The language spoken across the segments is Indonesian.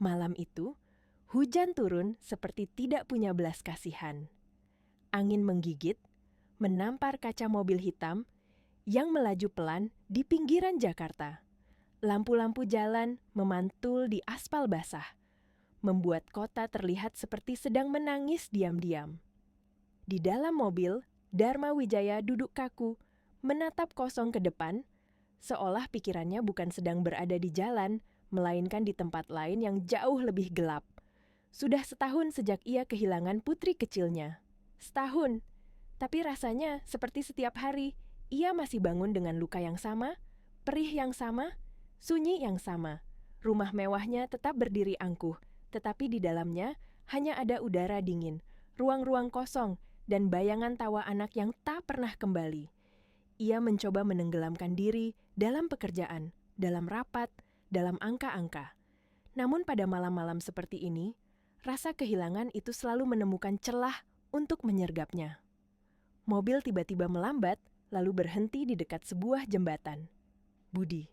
Malam itu, hujan turun seperti tidak punya belas kasihan. Angin menggigit, menampar kaca mobil hitam yang melaju pelan di pinggiran Jakarta. Lampu-lampu jalan memantul di aspal basah, membuat kota terlihat seperti sedang menangis diam-diam. Di dalam mobil, Dharma Wijaya duduk kaku, menatap kosong ke depan, seolah pikirannya bukan sedang berada di jalan, melainkan di tempat lain yang jauh lebih gelap. Sudah setahun sejak ia kehilangan putri kecilnya. Setahun, tapi rasanya seperti setiap hari, ia masih bangun dengan luka yang sama, perih yang sama, sunyi yang sama. Rumah mewahnya tetap berdiri angkuh, tetapi di dalamnya hanya ada udara dingin, ruang-ruang kosong, dan bayangan tawa anak yang tak pernah kembali. Ia mencoba menenggelamkan diri dalam pekerjaan, dalam rapat, dalam angka-angka. Namun pada malam-malam seperti ini, rasa kehilangan itu selalu menemukan celah untuk menyergapnya. Mobil tiba-tiba melambat, lalu berhenti di dekat sebuah jembatan. Budi,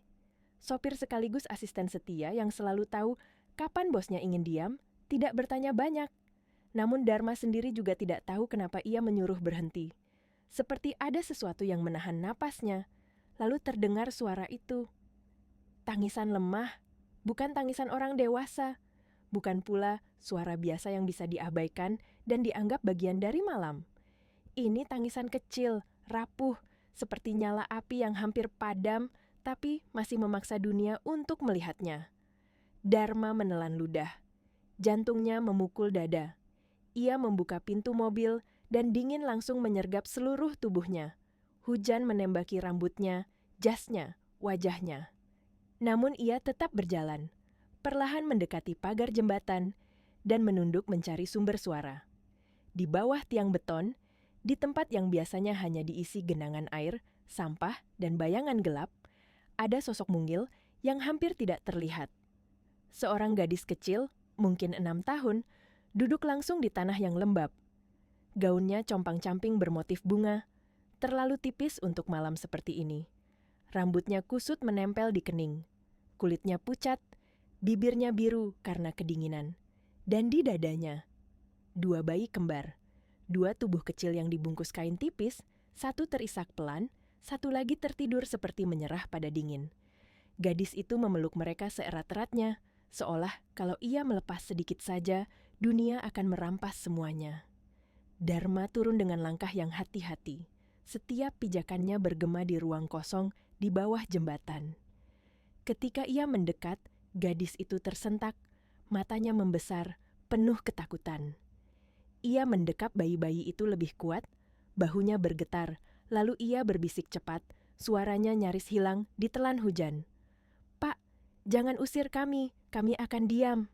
sopir sekaligus asisten setia yang selalu tahu kapan bosnya ingin diam, tidak bertanya banyak. Namun Dharma sendiri juga tidak tahu kenapa ia menyuruh berhenti. Seperti ada sesuatu yang menahan napasnya. Lalu terdengar suara itu. Tangisan lemah, bukan tangisan orang dewasa. Bukan pula suara biasa yang bisa diabaikan dan dianggap bagian dari malam. Ini tangisan kecil, rapuh, seperti nyala api yang hampir padam, tapi masih memaksa dunia untuk melihatnya. Dharma menelan ludah. Jantungnya memukul dada. Ia membuka pintu mobil dan dingin langsung menyergap seluruh tubuhnya. Hujan menembaki rambutnya, jasnya, wajahnya. Namun ia tetap berjalan, perlahan mendekati pagar jembatan dan menunduk mencari sumber suara. Di bawah tiang beton, di tempat yang biasanya hanya diisi genangan air, sampah, dan bayangan gelap, ada sosok mungil yang hampir tidak terlihat. Seorang gadis kecil, mungkin 6 tahun, duduk langsung di tanah yang lembab. Gaunnya compang-camping bermotif bunga, terlalu tipis untuk malam seperti ini. Rambutnya kusut menempel di kening. Kulitnya pucat, bibirnya biru karena kedinginan. Dan di dadanya, 2 bayi kembar. 2 tubuh kecil yang dibungkus kain tipis, satu terisak pelan, satu lagi tertidur seperti menyerah pada dingin. Gadis itu memeluk mereka seerat-eratnya, seolah kalau ia melepas sedikit saja, dunia akan merampas semuanya. Dharma turun dengan langkah yang hati-hati. Setiap pijakannya bergema di ruang kosong di bawah jembatan. Ketika ia mendekat, gadis itu tersentak, matanya membesar, penuh ketakutan. Ia mendekap bayi-bayi itu lebih kuat, bahunya bergetar, lalu ia berbisik cepat, suaranya nyaris hilang ditelan hujan. "Pak, jangan usir kami akan diam."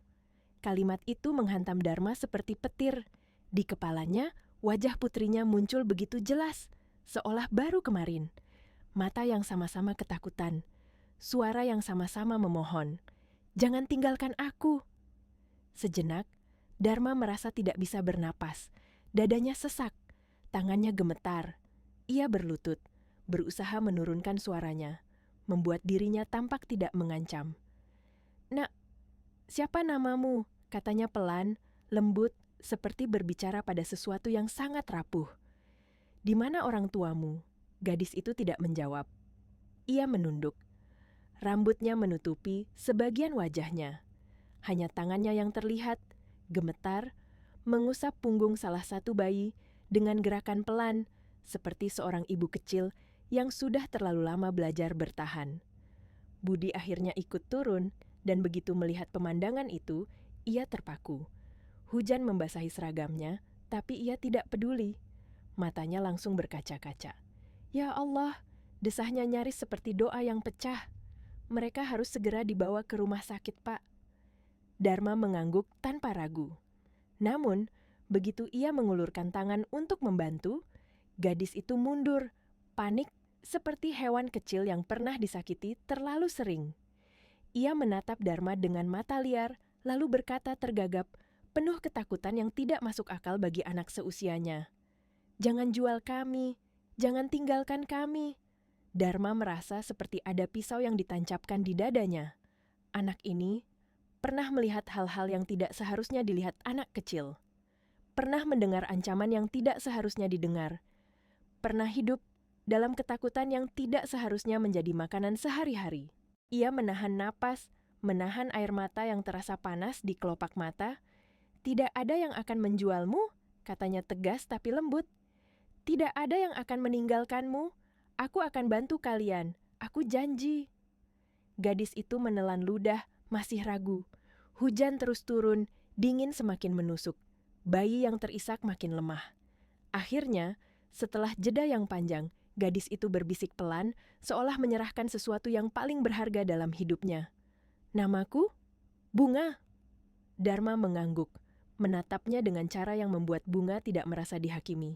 Kalimat itu menghantam Dharma seperti petir. Di kepalanya, wajah putrinya muncul begitu jelas, seolah baru kemarin. Mata yang sama-sama ketakutan, suara yang sama-sama memohon, "Jangan tinggalkan aku." Sejenak, Dharma merasa tidak bisa bernapas. Dadanya sesak, tangannya gemetar. Ia berlutut, berusaha menurunkan suaranya, membuat dirinya tampak tidak mengancam. "Nak, siapa namamu?" katanya pelan, lembut, seperti berbicara pada sesuatu yang sangat rapuh. "Di mana orang tuamu?" Gadis itu tidak menjawab. Ia menunduk. Rambutnya menutupi sebagian wajahnya. Hanya tangannya yang terlihat, gemetar, mengusap punggung salah satu bayi dengan gerakan pelan, seperti seorang ibu kecil yang sudah terlalu lama belajar bertahan. Budi akhirnya ikut turun, dan begitu melihat pemandangan itu, ia terpaku. Hujan membasahi seragamnya, tapi ia tidak peduli. Matanya langsung berkaca-kaca. "Ya Allah," desahnya nyaris seperti doa yang pecah. "Mereka harus segera dibawa ke rumah sakit, Pak." Dharma mengangguk tanpa ragu. Namun, begitu ia mengulurkan tangan untuk membantu, gadis itu mundur, panik seperti hewan kecil yang pernah disakiti terlalu sering. Ia menatap Dharma dengan mata liar, lalu berkata tergagap, penuh ketakutan yang tidak masuk akal bagi anak seusianya. "Jangan jual kami, jangan tinggalkan kami." Dharma merasa seperti ada pisau yang ditancapkan di dadanya. Anak ini Pernah melihat hal-hal yang tidak seharusnya dilihat anak kecil. Pernah mendengar ancaman yang tidak seharusnya didengar. Pernah hidup dalam ketakutan yang tidak seharusnya menjadi makanan sehari-hari. Ia menahan napas, menahan air mata yang terasa panas di kelopak mata. Tidak ada yang akan menjualmu, katanya tegas tapi lembut. Tidak ada yang akan meninggalkanmu. Aku akan bantu kalian. Aku janji. Gadis itu menelan ludah, masih ragu. Hujan terus turun, dingin semakin menusuk. Bayi yang terisak makin lemah. Akhirnya, setelah jeda yang panjang, gadis itu berbisik pelan, seolah menyerahkan sesuatu yang paling berharga dalam hidupnya. Namaku? Bunga. Dharma mengangguk, menatapnya dengan cara yang membuat Bunga tidak merasa dihakimi.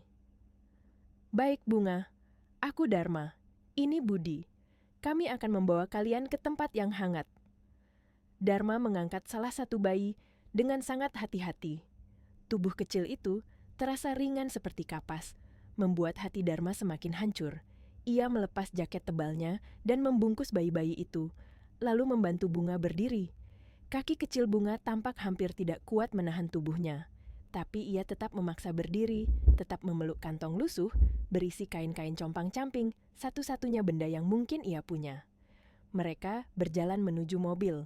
Baik Bunga, aku Dharma, ini Budi. Kami akan membawa kalian ke tempat yang hangat. Dharma mengangkat salah satu bayi dengan sangat hati-hati. Tubuh kecil itu terasa ringan seperti kapas, membuat hati Dharma semakin hancur. Ia melepas jaket tebalnya dan membungkus bayi-bayi itu, lalu membantu Bunga berdiri. Kaki kecil Bunga tampak hampir tidak kuat menahan tubuhnya. Tapi ia tetap memaksa berdiri, tetap memeluk kantong lusuh, berisi kain-kain compang-camping, satu-satunya benda yang mungkin ia punya. Mereka berjalan menuju mobil.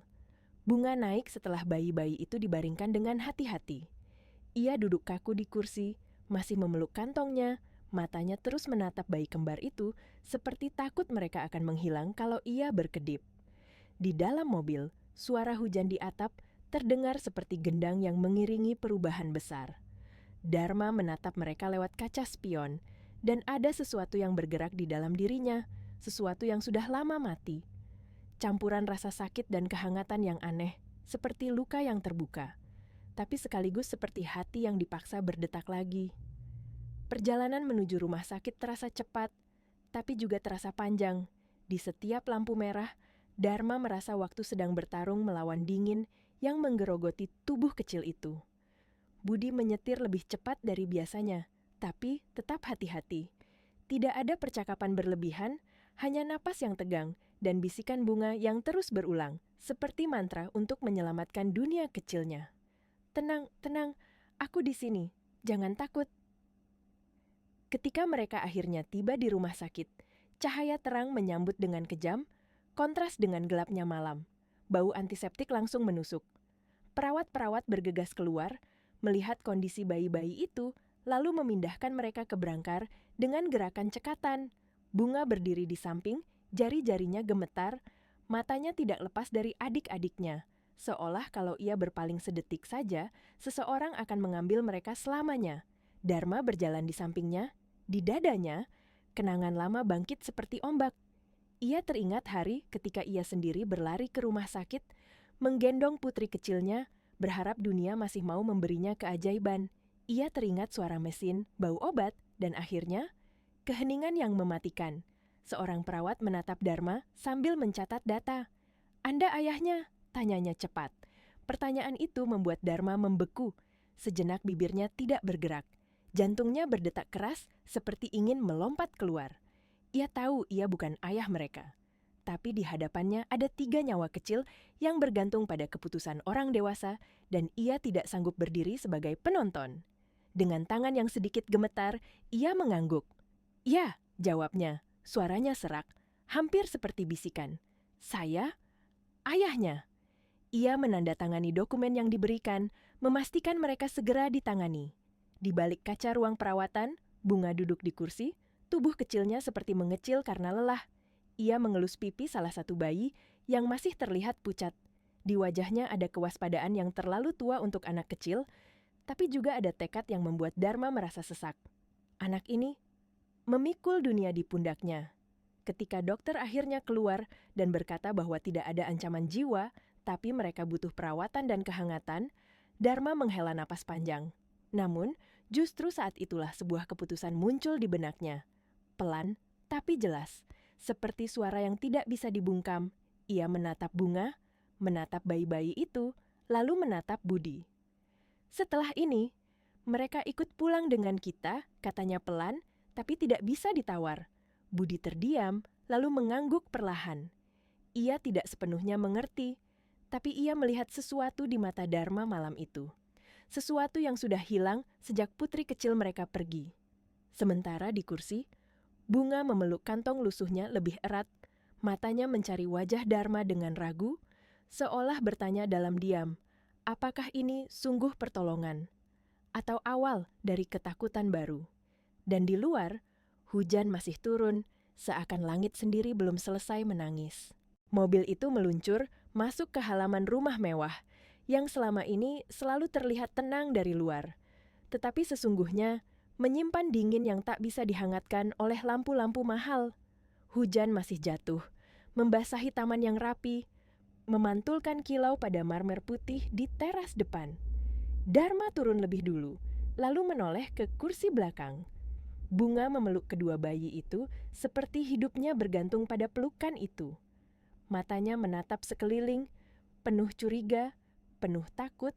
Bunga naik setelah bayi-bayi itu dibaringkan dengan hati-hati. Ia duduk kaku di kursi, masih memeluk kantongnya, matanya terus menatap bayi kembar itu, seperti takut mereka akan menghilang kalau ia berkedip. Di dalam mobil, suara hujan di atap terdengar seperti gendang yang mengiringi perubahan besar. Dharma menatap mereka lewat kaca spion, dan ada sesuatu yang bergerak di dalam dirinya, sesuatu yang sudah lama mati. Campuran rasa sakit dan kehangatan yang aneh, seperti luka yang terbuka, tapi sekaligus seperti hati yang dipaksa berdetak lagi. Perjalanan menuju rumah sakit terasa cepat, tapi juga terasa panjang. Di setiap lampu merah, Dharma merasa waktu sedang bertarung melawan dingin yang menggerogoti tubuh kecil itu. Budi menyetir lebih cepat dari biasanya, tapi tetap hati-hati. Tidak ada percakapan berlebihan, hanya napas yang tegang dan bisikan Bunga yang terus berulang, seperti mantra untuk menyelamatkan dunia kecilnya. Tenang, tenang, aku di sini, jangan takut. Ketika mereka akhirnya tiba di rumah sakit, cahaya terang menyambut dengan kejam, kontras dengan gelapnya malam. Bau antiseptik langsung menusuk. Perawat-perawat bergegas keluar, melihat kondisi bayi-bayi itu, lalu memindahkan mereka ke brangkar dengan gerakan cekatan. Bunga berdiri di samping, jari-jarinya gemetar, matanya tidak lepas dari adik-adiknya, seolah kalau ia berpaling sedetik saja, seseorang akan mengambil mereka selamanya. Dharma berjalan di sampingnya, di dadanya, kenangan lama bangkit seperti ombak. Ia teringat hari ketika ia sendiri berlari ke rumah sakit, menggendong putri kecilnya, berharap dunia masih mau memberinya keajaiban. Ia teringat suara mesin, bau obat, dan akhirnya, keheningan yang mematikan. Seorang perawat menatap Dharma sambil mencatat data. "Anda ayahnya?" tanyanya cepat. Pertanyaan itu membuat Dharma membeku. Sejenak bibirnya tidak bergerak. Jantungnya berdetak keras seperti ingin melompat keluar. Ia tahu ia bukan ayah mereka. Tapi di hadapannya ada 3 nyawa kecil yang bergantung pada keputusan orang dewasa dan ia tidak sanggup berdiri sebagai penonton. Dengan tangan yang sedikit gemetar, ia mengangguk. "Ya," jawabnya, suaranya serak, hampir seperti bisikan. "Saya? Ayahnya." Ia menandatangani dokumen yang diberikan, memastikan mereka segera ditangani. Di balik kaca ruang perawatan, Bunga duduk di kursi, tubuh kecilnya seperti mengecil karena lelah. Ia mengelus pipi salah satu bayi yang masih terlihat pucat. Di wajahnya ada kewaspadaan yang terlalu tua untuk anak kecil, tapi juga ada tekad yang membuat Dharma merasa sesak. Anak ini memikul dunia di pundaknya. Ketika dokter akhirnya keluar dan berkata bahwa tidak ada ancaman jiwa, tapi mereka butuh perawatan dan kehangatan, Dharma menghela napas panjang. Namun, justru saat itulah sebuah keputusan muncul di benaknya. Pelan, tapi jelas. Seperti suara yang tidak bisa dibungkam, ia menatap Bunga, menatap bayi-bayi itu, lalu menatap Budi. "Setelah ini, mereka ikut pulang dengan kita," katanya pelan, tapi tidak bisa ditawar. Budi terdiam, lalu mengangguk perlahan. Ia tidak sepenuhnya mengerti, tapi ia melihat sesuatu di mata Dharma malam itu. Sesuatu yang sudah hilang sejak putri kecil mereka pergi. Sementara di kursi, Bunga memeluk kantong lusuhnya lebih erat, matanya mencari wajah Dharma dengan ragu, seolah bertanya dalam diam, apakah ini sungguh pertolongan? Atau awal dari ketakutan baru? Dan di luar, hujan masih turun, seakan langit sendiri belum selesai menangis. Mobil itu meluncur masuk ke halaman rumah mewah, yang selama ini selalu terlihat tenang dari luar. Tetapi sesungguhnya, menyimpan dingin yang tak bisa dihangatkan oleh lampu-lampu mahal. Hujan masih jatuh, membasahi taman yang rapi, memantulkan kilau pada marmer putih di teras depan. Dharma turun lebih dulu, lalu menoleh ke kursi belakang. Bunga memeluk kedua bayi itu seperti hidupnya bergantung pada pelukan itu. Matanya menatap sekeliling, penuh curiga, penuh takut,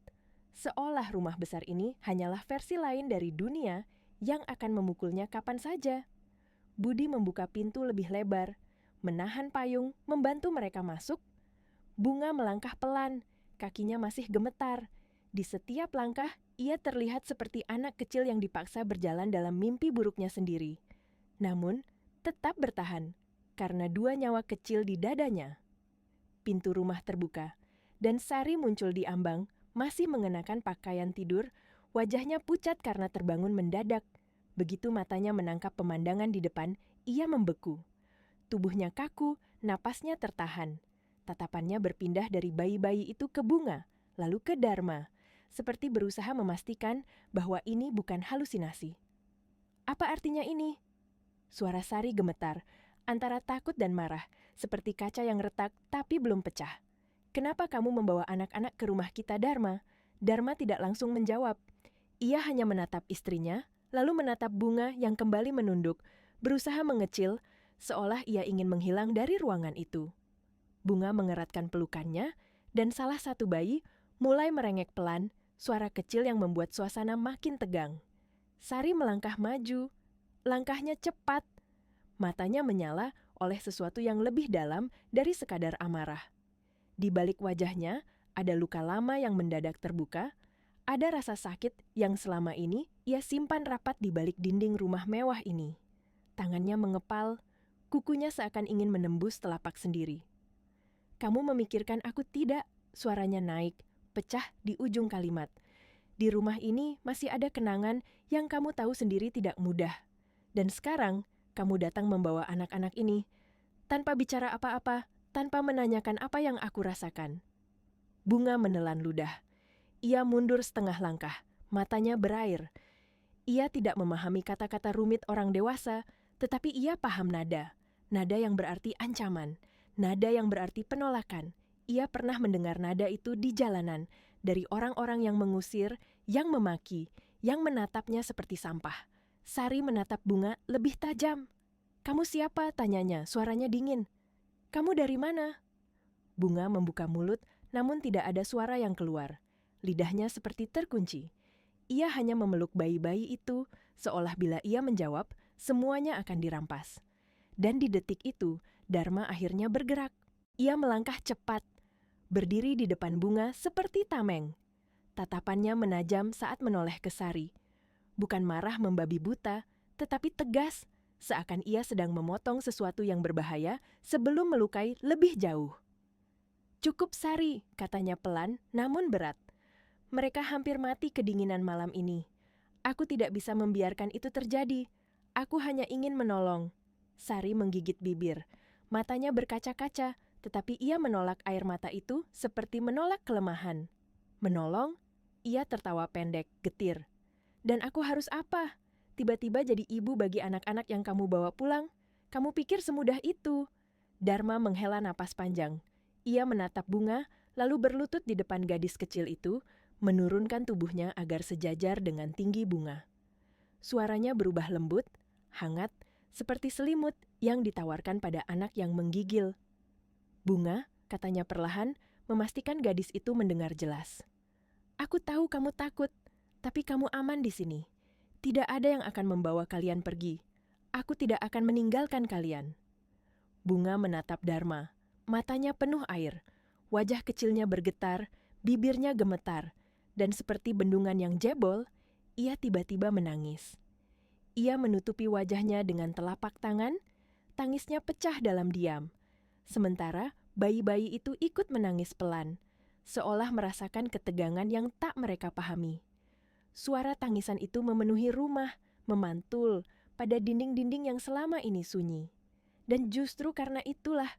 seolah rumah besar ini hanyalah versi lain dari dunia yang akan memukulnya kapan saja. Budi membuka pintu lebih lebar, menahan payung, membantu mereka masuk. Bunga melangkah pelan, kakinya masih gemetar. Di setiap langkah, ia terlihat seperti anak kecil yang dipaksa berjalan dalam mimpi buruknya sendiri. Namun, tetap bertahan, karena 2 nyawa kecil di dadanya. Pintu rumah terbuka, dan Sari muncul di ambang, masih mengenakan pakaian tidur, wajahnya pucat karena terbangun mendadak. Begitu matanya menangkap pemandangan di depan, ia membeku. Tubuhnya kaku, napasnya tertahan. Tatapannya berpindah dari bayi-bayi itu ke Bunga, lalu ke Dharma, seperti berusaha memastikan bahwa ini bukan halusinasi. Apa artinya ini? Suara Sari gemetar, antara takut dan marah, seperti kaca yang retak tapi belum pecah. Kenapa kamu membawa anak-anak ke rumah kita, Dharma? Dharma tidak langsung menjawab. Ia hanya menatap istrinya, lalu menatap Bunga yang kembali menunduk, berusaha mengecil, seolah ia ingin menghilang dari ruangan itu. Bunga mengeratkan pelukannya, dan salah satu bayi mulai merengek pelan, suara kecil yang membuat suasana makin tegang. Sari melangkah maju, langkahnya cepat. Matanya menyala oleh sesuatu yang lebih dalam dari sekadar amarah. Di balik wajahnya ada luka lama yang mendadak terbuka, ada rasa sakit yang selama ini ia simpan rapat di balik dinding rumah mewah ini. Tangannya mengepal, kukunya seakan ingin menembus telapak sendiri. Kamu memikirkan aku tidak, suaranya naik, pecah di ujung kalimat. Di rumah ini masih ada kenangan yang kamu tahu sendiri tidak mudah. Dan sekarang, kamu datang membawa anak-anak ini, tanpa bicara apa-apa, tanpa menanyakan apa yang aku rasakan. Bunga menelan ludah. Ia mundur setengah langkah, matanya berair. Ia tidak memahami kata-kata rumit orang dewasa, tetapi ia paham nada. Nada yang berarti ancaman, nada yang berarti penolakan. Ia pernah mendengar nada itu di jalanan, dari orang-orang yang mengusir, yang memaki, yang menatapnya seperti sampah. Sari menatap Bunga lebih tajam. Kamu siapa? Tanyanya, suaranya dingin. Kamu dari mana? Bunga membuka mulut, namun tidak ada suara yang keluar. Lidahnya seperti terkunci. Ia hanya memeluk bayi-bayi itu, seolah bila ia menjawab, semuanya akan dirampas. Dan di detik itu, Dharma akhirnya bergerak. Ia melangkah cepat, berdiri di depan Bunga seperti tameng. Tatapannya menajam saat menoleh ke Sari. Bukan marah membabi buta, tetapi tegas, seakan ia sedang memotong sesuatu yang berbahaya sebelum melukai lebih jauh. Cukup Sari, katanya pelan namun berat. Mereka hampir mati kedinginan malam ini. Aku tidak bisa membiarkan itu terjadi. Aku hanya ingin menolong. Sari menggigit bibir. Matanya berkaca-kaca, tetapi ia menolak air mata itu seperti menolak kelemahan. Menolong? Ia tertawa pendek, getir. Dan aku harus apa? Tiba-tiba jadi ibu bagi anak-anak yang kamu bawa pulang? Kamu pikir semudah itu? Dharma menghela napas panjang. Ia menatap Bunga, lalu berlutut di depan gadis kecil itu, menurunkan tubuhnya agar sejajar dengan tinggi Bunga. Suaranya berubah lembut, hangat, seperti selimut yang ditawarkan pada anak yang menggigil. Bunga, katanya perlahan, memastikan gadis itu mendengar jelas. Aku tahu kamu takut, tapi kamu aman di sini. Tidak ada yang akan membawa kalian pergi. Aku tidak akan meninggalkan kalian. Bunga menatap Dharma. Matanya penuh air. Wajah kecilnya bergetar, bibirnya gemetar, dan seperti bendungan yang jebol, ia tiba-tiba menangis. Ia menutupi wajahnya dengan telapak tangan, tangisnya pecah dalam diam. Sementara bayi-bayi itu ikut menangis pelan, seolah merasakan ketegangan yang tak mereka pahami. Suara tangisan itu memenuhi rumah, memantul pada dinding-dinding yang selama ini sunyi. Dan justru karena itulah,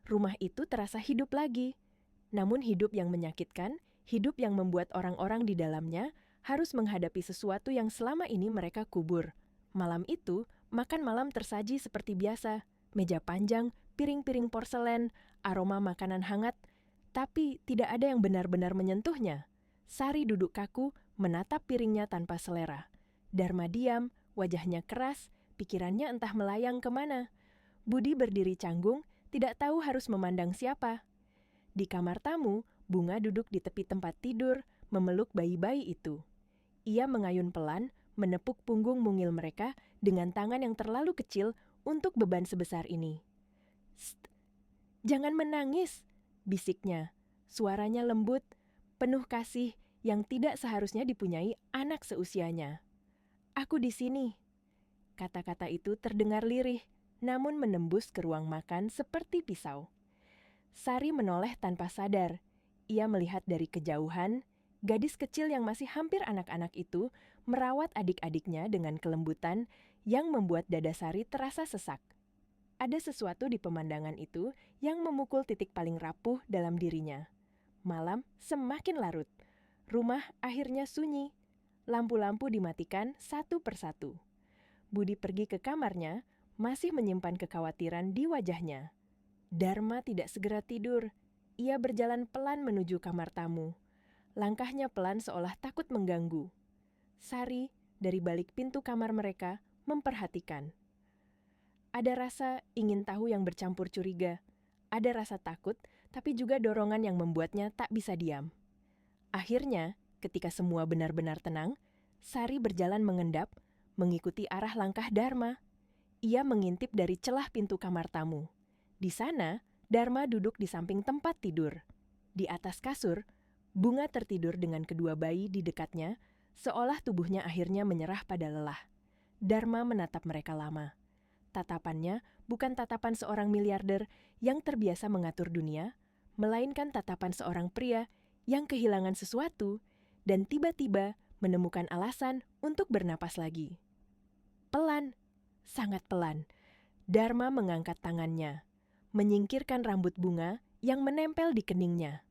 rumah itu terasa hidup lagi. Namun hidup yang menyakitkan, hidup yang membuat orang-orang di dalamnya harus menghadapi sesuatu yang selama ini mereka kubur. Malam itu, makan malam tersaji seperti biasa. Meja panjang, piring-piring porselen, aroma makanan hangat, tapi tidak ada yang benar-benar menyentuhnya. Sari duduk kaku, menatap piringnya tanpa selera. Dharma diam, wajahnya keras, pikirannya entah melayang kemana. Budi berdiri canggung, tidak tahu harus memandang siapa. Di kamar tamu, Bunga duduk di tepi tempat tidur, memeluk bayi-bayi itu. Ia mengayun pelan, menepuk punggung mungil mereka dengan tangan yang terlalu kecil untuk beban sebesar ini. "Sst, jangan menangis," bisiknya. Suaranya lembut, penuh kasih yang tidak seharusnya dipunyai anak seusianya. "Aku di sini." Kata-kata itu terdengar lirih, namun menembus ke ruang makan seperti pisau. Sari menoleh tanpa sadar. Ia melihat dari kejauhan, gadis kecil yang masih hampir anak-anak itu merawat adik-adiknya dengan kelembutan yang membuat dada Sari terasa sesak. Ada sesuatu di pemandangan itu yang memukul titik paling rapuh dalam dirinya. Malam semakin larut. Rumah akhirnya sunyi. Lampu-lampu dimatikan satu persatu. Budi pergi ke kamarnya, masih menyimpan kekhawatiran di wajahnya. Dharma tidak segera tidur. Ia berjalan pelan menuju kamar tamu. Langkahnya pelan seolah takut mengganggu. Sari, dari balik pintu kamar mereka, memperhatikan. Ada rasa ingin tahu yang bercampur curiga. Ada rasa takut, tapi juga dorongan yang membuatnya tak bisa diam. Akhirnya, ketika semua benar-benar tenang, Sari berjalan mengendap, mengikuti arah langkah Dharma. Ia mengintip dari celah pintu kamar tamu. Di sana, Dharma duduk di samping tempat tidur. Di atas kasur, Bunga tertidur dengan kedua bayi di dekatnya, seolah tubuhnya akhirnya menyerah pada lelah. Dharma menatap mereka lama. Tatapannya bukan tatapan seorang miliarder yang terbiasa mengatur dunia, melainkan tatapan seorang pria yang kehilangan sesuatu dan tiba-tiba menemukan alasan untuk bernapas lagi. Pelan, sangat pelan, Dharma mengangkat tangannya, menyingkirkan rambut Bunga yang menempel di keningnya.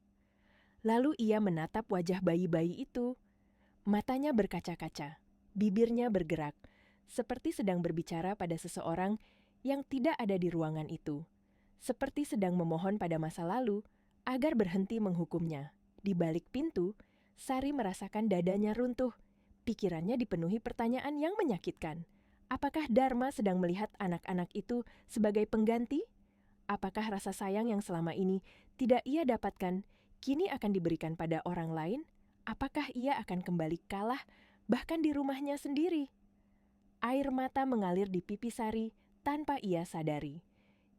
Lalu ia menatap wajah bayi-bayi itu. Matanya berkaca-kaca, bibirnya bergerak, seperti sedang berbicara pada seseorang yang tidak ada di ruangan itu. Seperti sedang memohon pada masa lalu agar berhenti menghukumnya. Di balik pintu, Sari merasakan dadanya runtuh. Pikirannya dipenuhi pertanyaan yang menyakitkan. Apakah Dharma sedang melihat anak-anak itu sebagai pengganti? Apakah rasa sayang yang selama ini tidak ia dapatkan, kini akan diberikan pada orang lain? Apakah ia akan kembali kalah, bahkan di rumahnya sendiri? Air mata mengalir di pipi Sari tanpa ia sadari.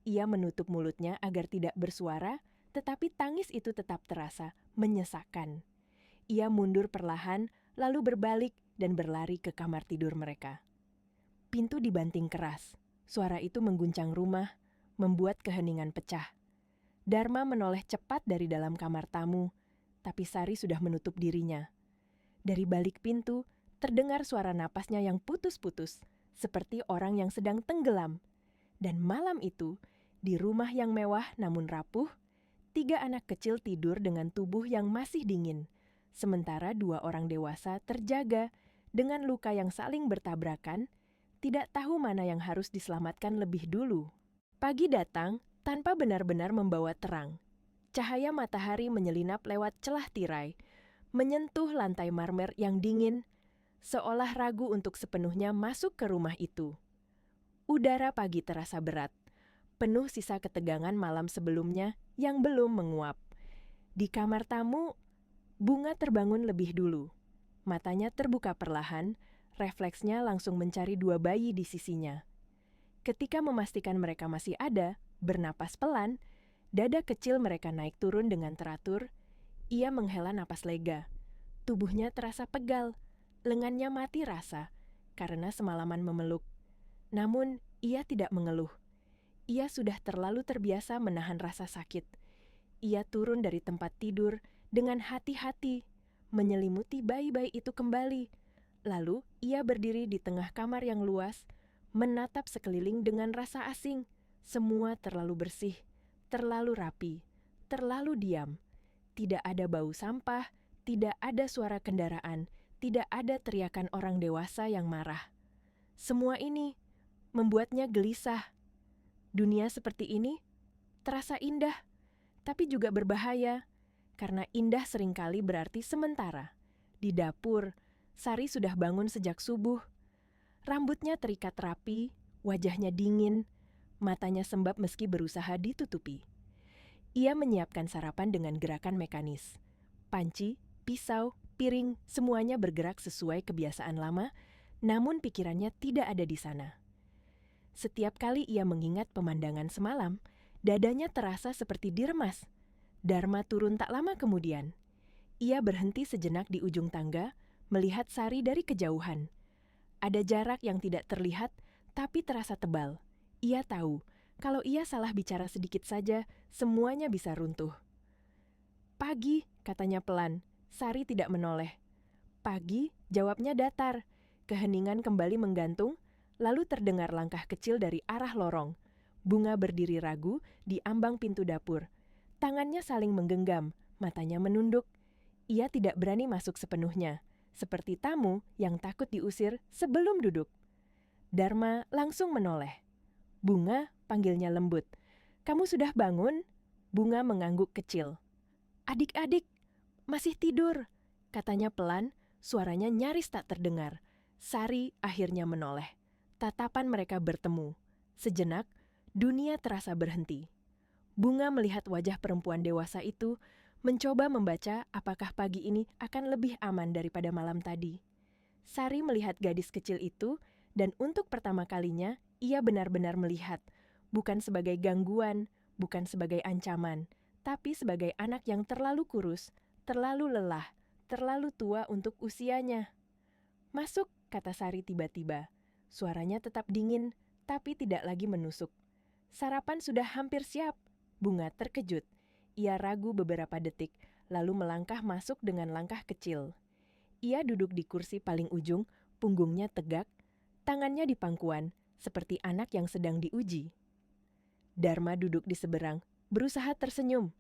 Ia menutup mulutnya agar tidak bersuara, tetapi tangis itu tetap terasa, menyesakkan. Ia mundur perlahan, lalu berbalik dan berlari ke kamar tidur mereka. Pintu dibanting keras. Suara itu mengguncang rumah, membuat keheningan pecah. Dharma menoleh cepat dari dalam kamar tamu, tapi Sari sudah menutup dirinya. Dari balik pintu, terdengar suara napasnya yang putus-putus, seperti orang yang sedang tenggelam. Dan malam itu, di rumah yang mewah namun rapuh, 3 anak kecil tidur dengan tubuh yang masih dingin, sementara 2 orang dewasa terjaga dengan luka yang saling bertabrakan, tidak tahu mana yang harus diselamatkan lebih dulu. Pagi datang tanpa benar-benar membawa terang. Cahaya matahari menyelinap lewat celah tirai, menyentuh lantai marmer yang dingin, seolah ragu untuk sepenuhnya masuk ke rumah itu. Udara pagi terasa berat, penuh sisa ketegangan malam sebelumnya yang belum menguap. Di kamar tamu, Bunga terbangun lebih dulu. Matanya terbuka perlahan, refleksnya langsung mencari 2 bayi di sisinya. Ketika memastikan mereka masih ada, bernapas pelan, Dada kecil mereka naik turun dengan teratur. Ia menghela napas lega. Tubuhnya terasa pegal, lengannya mati rasa karena semalaman memeluk. Namun, ia tidak mengeluh. Ia sudah terlalu terbiasa menahan rasa sakit. Ia turun dari tempat tidur dengan hati-hati, menyelimuti bayi-bayi itu kembali. Lalu, ia berdiri di tengah kamar yang luas, menatap sekeliling dengan rasa asing. Semua terlalu bersih, terlalu rapi, terlalu diam. Tidak ada bau sampah, tidak ada suara kendaraan, tidak ada teriakan orang dewasa yang marah. Semua ini membuatnya gelisah. Dunia seperti ini terasa indah, tapi juga berbahaya, karena indah seringkali berarti sementara. Di dapur, Sari sudah bangun sejak subuh. Rambutnya terikat rapi, wajahnya dingin, matanya sembab meski berusaha ditutupi. Ia menyiapkan sarapan dengan gerakan mekanis. Panci, pisau, piring, semuanya bergerak sesuai kebiasaan lama, namun pikirannya tidak ada di sana. Setiap kali ia mengingat pemandangan semalam, dadanya terasa seperti diremas. Dharma turun tak lama kemudian. Ia berhenti sejenak di ujung tangga, melihat Sari dari kejauhan. Ada jarak yang tidak terlihat, tapi terasa tebal. Ia tahu, kalau ia salah bicara sedikit saja, semuanya bisa runtuh. "Pagi," katanya pelan. Sari tidak menoleh. "Pagi," jawabnya datar. Keheningan kembali menggantung, lalu terdengar langkah kecil dari arah lorong. Bunga berdiri ragu di ambang pintu dapur. Tangannya saling menggenggam, matanya menunduk. Ia tidak berani masuk sepenuhnya, seperti tamu yang takut diusir sebelum duduk. Dharma langsung menoleh. "Bunga," panggilnya lembut. "Kamu sudah bangun?" Bunga mengangguk kecil. "Adik-adik, masih tidur," katanya pelan, suaranya nyaris tak terdengar. Sari akhirnya menoleh. Tatapan mereka bertemu. Sejenak, dunia terasa berhenti. Bunga melihat wajah perempuan dewasa itu, mencoba membaca apakah pagi ini akan lebih aman daripada malam tadi. Sari melihat gadis kecil itu, dan untuk pertama kalinya, ia benar-benar melihat, bukan sebagai gangguan, bukan sebagai ancaman, tapi sebagai anak yang terlalu kurus, terlalu lelah, terlalu tua untuk usianya. "Masuk," kata Sari tiba-tiba. Suaranya tetap dingin, tapi tidak lagi menusuk. "Sarapan sudah hampir siap." Bunga terkejut. Ia ragu beberapa detik, lalu melangkah masuk dengan langkah kecil. Ia duduk di kursi paling ujung, punggungnya tegak, tangannya di pangkuan, seperti anak yang sedang diuji. Dharma duduk di seberang, berusaha tersenyum.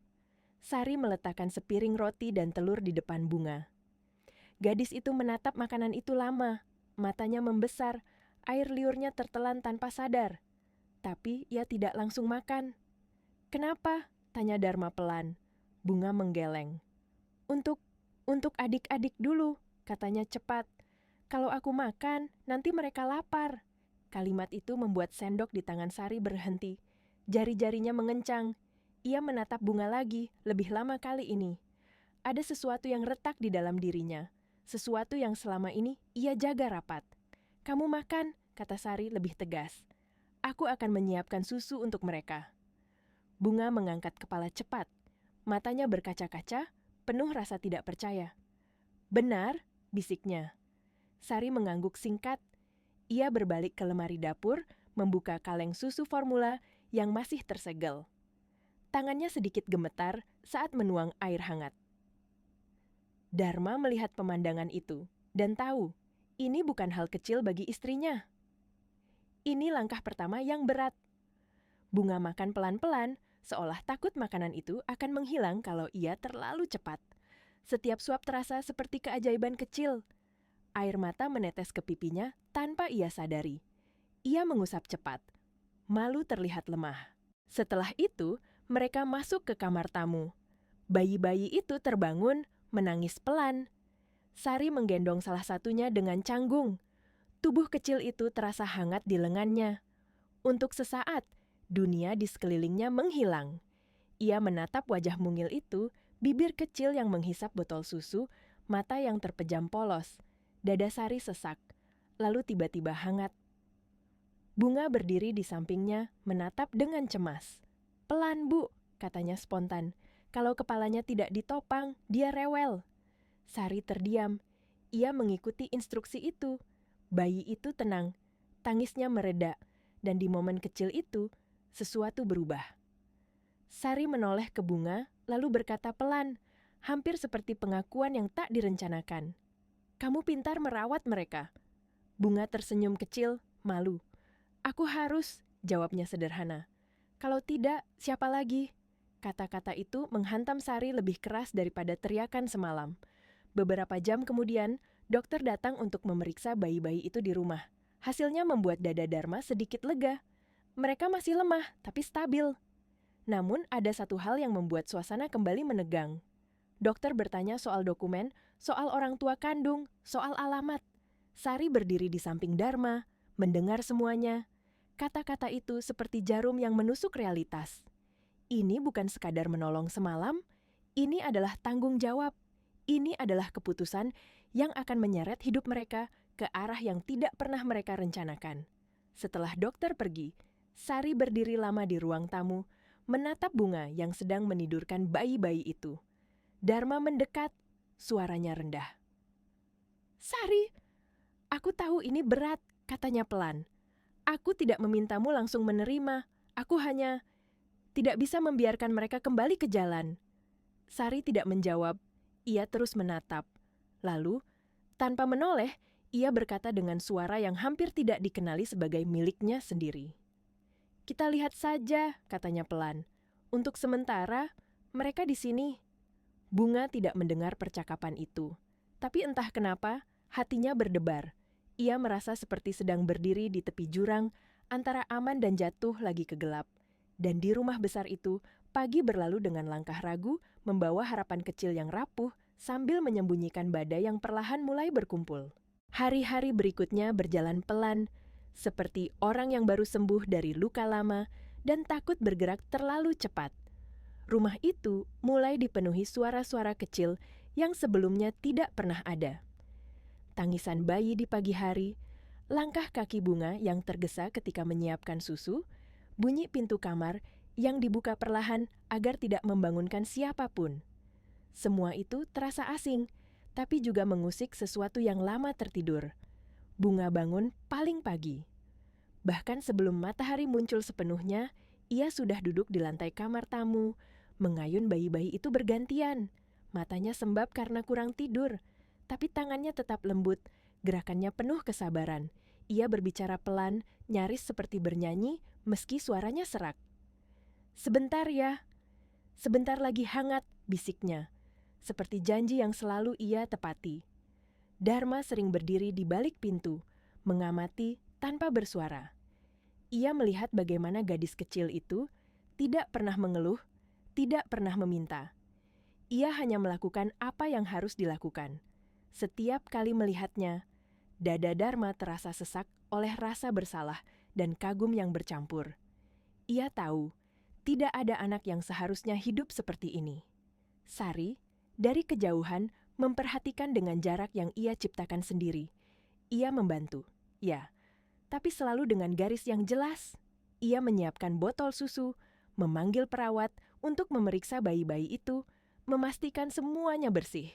Sari meletakkan sepiring roti dan telur di depan Bunga. Gadis itu menatap makanan itu lama, matanya membesar, air liurnya tertelan tanpa sadar. Tapi ia tidak langsung makan. "Kenapa?" tanya Dharma pelan. Bunga menggeleng. Untuk adik-adik dulu," katanya cepat. "Kalau aku makan, nanti mereka lapar." Kalimat itu membuat sendok di tangan Sari berhenti. Jari-jarinya mengencang. Ia menatap Bunga lagi, lebih lama kali ini. Ada sesuatu yang retak di dalam dirinya. Sesuatu yang selama ini ia jaga rapat. "Kamu makan," kata Sari lebih tegas. "Aku akan menyiapkan susu untuk mereka." Bunga mengangkat kepala cepat. Matanya berkaca-kaca, penuh rasa tidak percaya. "Benar?" bisiknya. Sari mengangguk singkat. Ia berbalik ke lemari dapur, membuka kaleng susu formula yang masih tersegel. Tangannya sedikit gemetar saat menuang air hangat. Dharma melihat pemandangan itu dan tahu, ini bukan hal kecil bagi istrinya. Ini langkah pertama yang berat. Bunga makan pelan-pelan, seolah takut makanan itu akan menghilang kalau ia terlalu cepat. Setiap suap terasa seperti keajaiban kecil. Air mata menetes ke pipinya tanpa ia sadari. Ia mengusap cepat. Malu terlihat lemah. Setelah itu, mereka masuk ke kamar tamu. Bayi-bayi itu terbangun, menangis pelan. Sari menggendong salah satunya dengan canggung. Tubuh kecil itu terasa hangat di lengannya. Untuk sesaat, dunia di sekelilingnya menghilang. Ia menatap wajah mungil itu, bibir kecil yang menghisap botol susu, mata yang terpejam polos. Dada Sari sesak, lalu tiba-tiba hangat. Bunga berdiri di sampingnya, menatap dengan cemas. "Pelan, Bu," katanya spontan. Kalau kepalanya tidak ditopang, dia rewel. Sari terdiam. Ia mengikuti instruksi itu. Bayi itu tenang. Tangisnya mereda. Dan di momen kecil itu, sesuatu berubah. Sari menoleh ke Bunga, lalu berkata pelan, hampir seperti pengakuan yang tak direncanakan. Kamu pintar merawat mereka. Bunga tersenyum kecil, malu. Aku harus, jawabnya sederhana. Kalau tidak, siapa lagi? Kata-kata itu menghantam Sari lebih keras daripada teriakan semalam. Beberapa jam kemudian, dokter datang untuk memeriksa bayi-bayi itu di rumah. Hasilnya membuat dada Dharma sedikit lega. Mereka masih lemah, tapi stabil. Namun ada satu hal yang membuat suasana kembali menegang. Dokter bertanya soal dokumen, soal orang tua kandung, soal alamat. Sari berdiri di samping Dharma, mendengar semuanya. Kata-kata itu seperti jarum yang menusuk realitas. Ini bukan sekadar menolong semalam, ini adalah tanggung jawab. Ini adalah keputusan yang akan menyeret hidup mereka ke arah yang tidak pernah mereka rencanakan. Setelah dokter pergi, Sari berdiri lama di ruang tamu, menatap Bunga yang sedang menidurkan bayi-bayi itu. Dharma mendekat, suaranya rendah. Sari, aku tahu ini berat, katanya pelan. Aku tidak memintamu langsung menerima, aku hanya tidak bisa membiarkan mereka kembali ke jalan. Sari tidak menjawab, ia terus menatap. Lalu, tanpa menoleh, ia berkata dengan suara yang hampir tidak dikenali sebagai miliknya sendiri. Kita lihat saja, katanya pelan. Untuk sementara, mereka di sini. Bunga tidak mendengar percakapan itu. Tapi entah kenapa, hatinya berdebar. Ia merasa seperti sedang berdiri di tepi jurang, antara aman dan jatuh lagi ke gelap. Dan di rumah besar itu, pagi berlalu dengan langkah ragu, membawa harapan kecil yang rapuh, sambil menyembunyikan badai yang perlahan mulai berkumpul. Hari-hari berikutnya berjalan pelan, seperti orang yang baru sembuh dari luka lama dan takut bergerak terlalu cepat. Rumah itu mulai dipenuhi suara-suara kecil yang sebelumnya tidak pernah ada. Tangisan bayi di pagi hari, langkah kaki Bunga yang tergesa ketika menyiapkan susu, bunyi pintu kamar yang dibuka perlahan agar tidak membangunkan siapapun. Semua itu terasa asing, tapi juga mengusik sesuatu yang lama tertidur. Bunga bangun paling pagi. Bahkan sebelum matahari muncul sepenuhnya, ia sudah duduk di lantai kamar tamu, mengayun bayi-bayi itu bergantian. Matanya sembab karena kurang tidur, tapi tangannya tetap lembut, gerakannya penuh kesabaran. Ia berbicara pelan, nyaris seperti bernyanyi, meski suaranya serak. Sebentar ya, sebentar lagi hangat, bisiknya. Seperti janji yang selalu ia tepati. Dharma sering berdiri di balik pintu, mengamati tanpa bersuara. Ia melihat bagaimana gadis kecil itu tidak pernah mengeluh, tidak pernah meminta. Ia hanya melakukan apa yang harus dilakukan. Setiap kali melihatnya, dada Dharma terasa sesak oleh rasa bersalah dan kagum yang bercampur. Ia tahu, tidak ada anak yang seharusnya hidup seperti ini. Sari, dari kejauhan, memperhatikan dengan jarak yang ia ciptakan sendiri. Ia membantu, ya, tapi selalu dengan garis yang jelas. Ia menyiapkan botol susu, memanggil perawat untuk memeriksa bayi-bayi itu, memastikan semuanya bersih.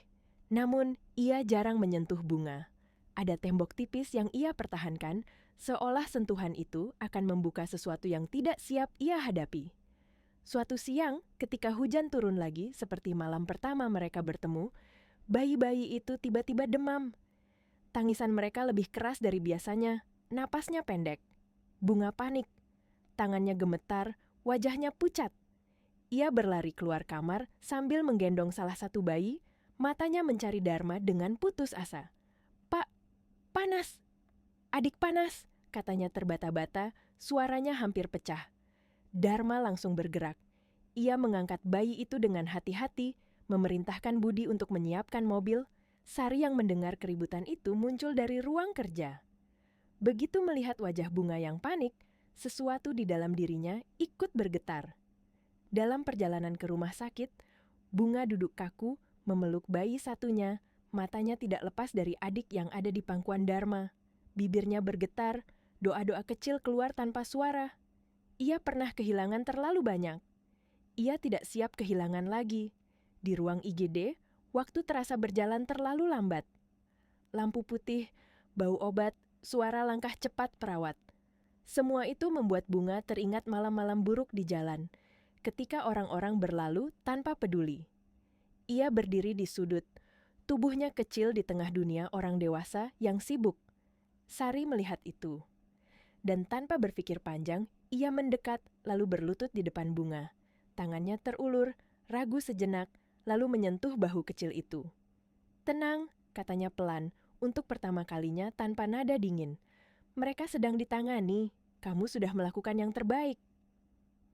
Namun, ia jarang menyentuh Bunga. Ada tembok tipis yang ia pertahankan, seolah sentuhan itu akan membuka sesuatu yang tidak siap ia hadapi. Suatu siang, ketika hujan turun lagi, seperti malam pertama mereka bertemu, bayi-bayi itu tiba-tiba demam. Tangisan mereka lebih keras dari biasanya, napasnya pendek. Bunga panik. Tangannya gemetar, wajahnya pucat. Ia berlari keluar kamar sambil menggendong salah satu bayi, matanya mencari Dharma dengan putus asa. Pak, panas! Adik panas! Katanya terbata-bata, suaranya hampir pecah. Dharma langsung bergerak. Ia mengangkat bayi itu dengan hati-hati, memerintahkan Budi untuk menyiapkan mobil. Sari yang mendengar keributan itu muncul dari ruang kerja. Begitu melihat wajah Bunga yang panik, sesuatu di dalam dirinya ikut bergetar. Dalam perjalanan ke rumah sakit, Bunga duduk kaku, memeluk bayi satunya, matanya tidak lepas dari adik yang ada di pangkuan Dharma. Bibirnya bergetar, doa-doa kecil keluar tanpa suara. Ia pernah kehilangan terlalu banyak. Ia tidak siap kehilangan lagi. Di ruang IGD, waktu terasa berjalan terlalu lambat. Lampu putih, bau obat, suara langkah cepat perawat. Semua itu membuat Bunga teringat malam-malam buruk di jalan, ketika orang-orang berlalu tanpa peduli. Ia berdiri di sudut, tubuhnya kecil di tengah dunia orang dewasa yang sibuk. Sari melihat itu. Dan tanpa berpikir panjang, ia mendekat lalu berlutut di depan Bunga. Tangannya terulur, ragu sejenak, lalu menyentuh bahu kecil itu. "Tenang," katanya pelan, untuk pertama kalinya tanpa nada dingin. "Mereka sedang ditangani, kamu sudah melakukan yang terbaik."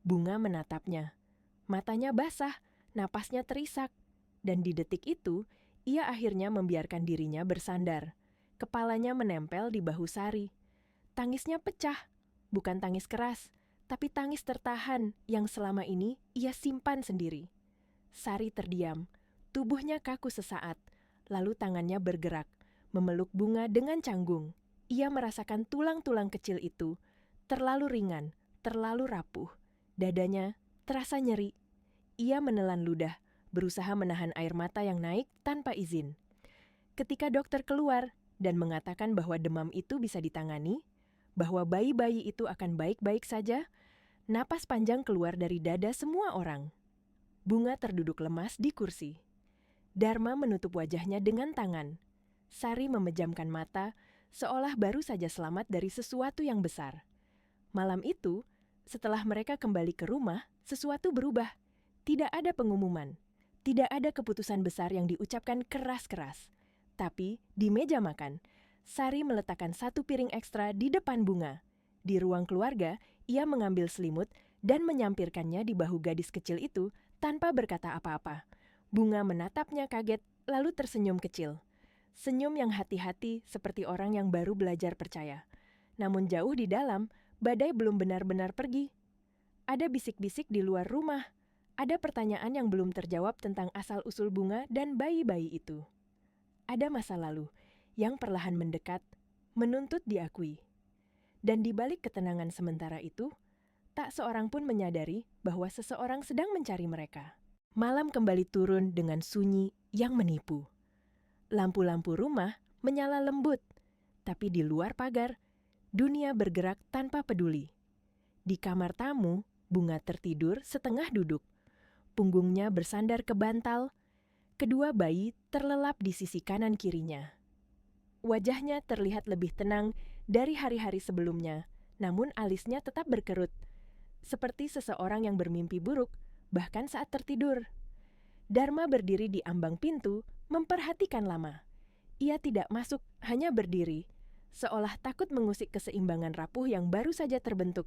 Bunga menatapnya. Matanya basah, napasnya terisak. Dan di detik itu, ia akhirnya membiarkan dirinya bersandar. Kepalanya menempel di bahu Sari. Tangisnya pecah, bukan tangis keras, tapi tangis tertahan yang selama ini ia simpan sendiri. Sari terdiam, tubuhnya kaku sesaat, lalu tangannya bergerak, memeluk Bunga dengan canggung. Ia merasakan tulang-tulang kecil itu, terlalu ringan, terlalu rapuh. Dadanya terasa nyeri. Ia menelan ludah, berusaha menahan air mata yang naik tanpa izin. Ketika dokter keluar dan mengatakan bahwa demam itu bisa ditangani, bahwa bayi-bayi itu akan baik-baik saja, napas panjang keluar dari dada semua orang. Bunga terduduk lemas di kursi. Dharma menutup wajahnya dengan tangan. Sari memejamkan mata, seolah baru saja selamat dari sesuatu yang besar. Malam itu, setelah mereka kembali ke rumah, sesuatu berubah. Tidak ada pengumuman. Tidak ada keputusan besar yang diucapkan keras-keras. Tapi, di meja makan, Sari meletakkan satu piring ekstra di depan Bunga. Di ruang keluarga, ia mengambil selimut dan menyampirkannya di bahu gadis kecil itu tanpa berkata apa-apa. Bunga menatapnya kaget, lalu tersenyum kecil. Senyum yang hati-hati seperti orang yang baru belajar percaya. Namun jauh di dalam, badai belum benar-benar pergi. Ada bisik-bisik di luar rumah. Ada pertanyaan yang belum terjawab tentang asal-usul Bunga dan bayi-bayi itu. Ada masa lalu yang perlahan mendekat, menuntut diakui. Dan di balik ketenangan sementara itu, tak seorang pun menyadari bahwa seseorang sedang mencari mereka. Malam kembali turun dengan sunyi yang menipu. Lampu-lampu rumah menyala lembut, tapi di luar pagar, dunia bergerak tanpa peduli. Di kamar tamu, Bunga tertidur setengah duduk. Punggungnya bersandar ke bantal, kedua bayi terlelap di sisi kanan kirinya. Wajahnya terlihat lebih tenang dari hari-hari sebelumnya, namun alisnya tetap berkerut, seperti seseorang yang bermimpi buruk, bahkan saat tertidur. Dharma berdiri di ambang pintu, memperhatikan lama. Ia tidak masuk, hanya berdiri, seolah takut mengusik keseimbangan rapuh yang baru saja terbentuk.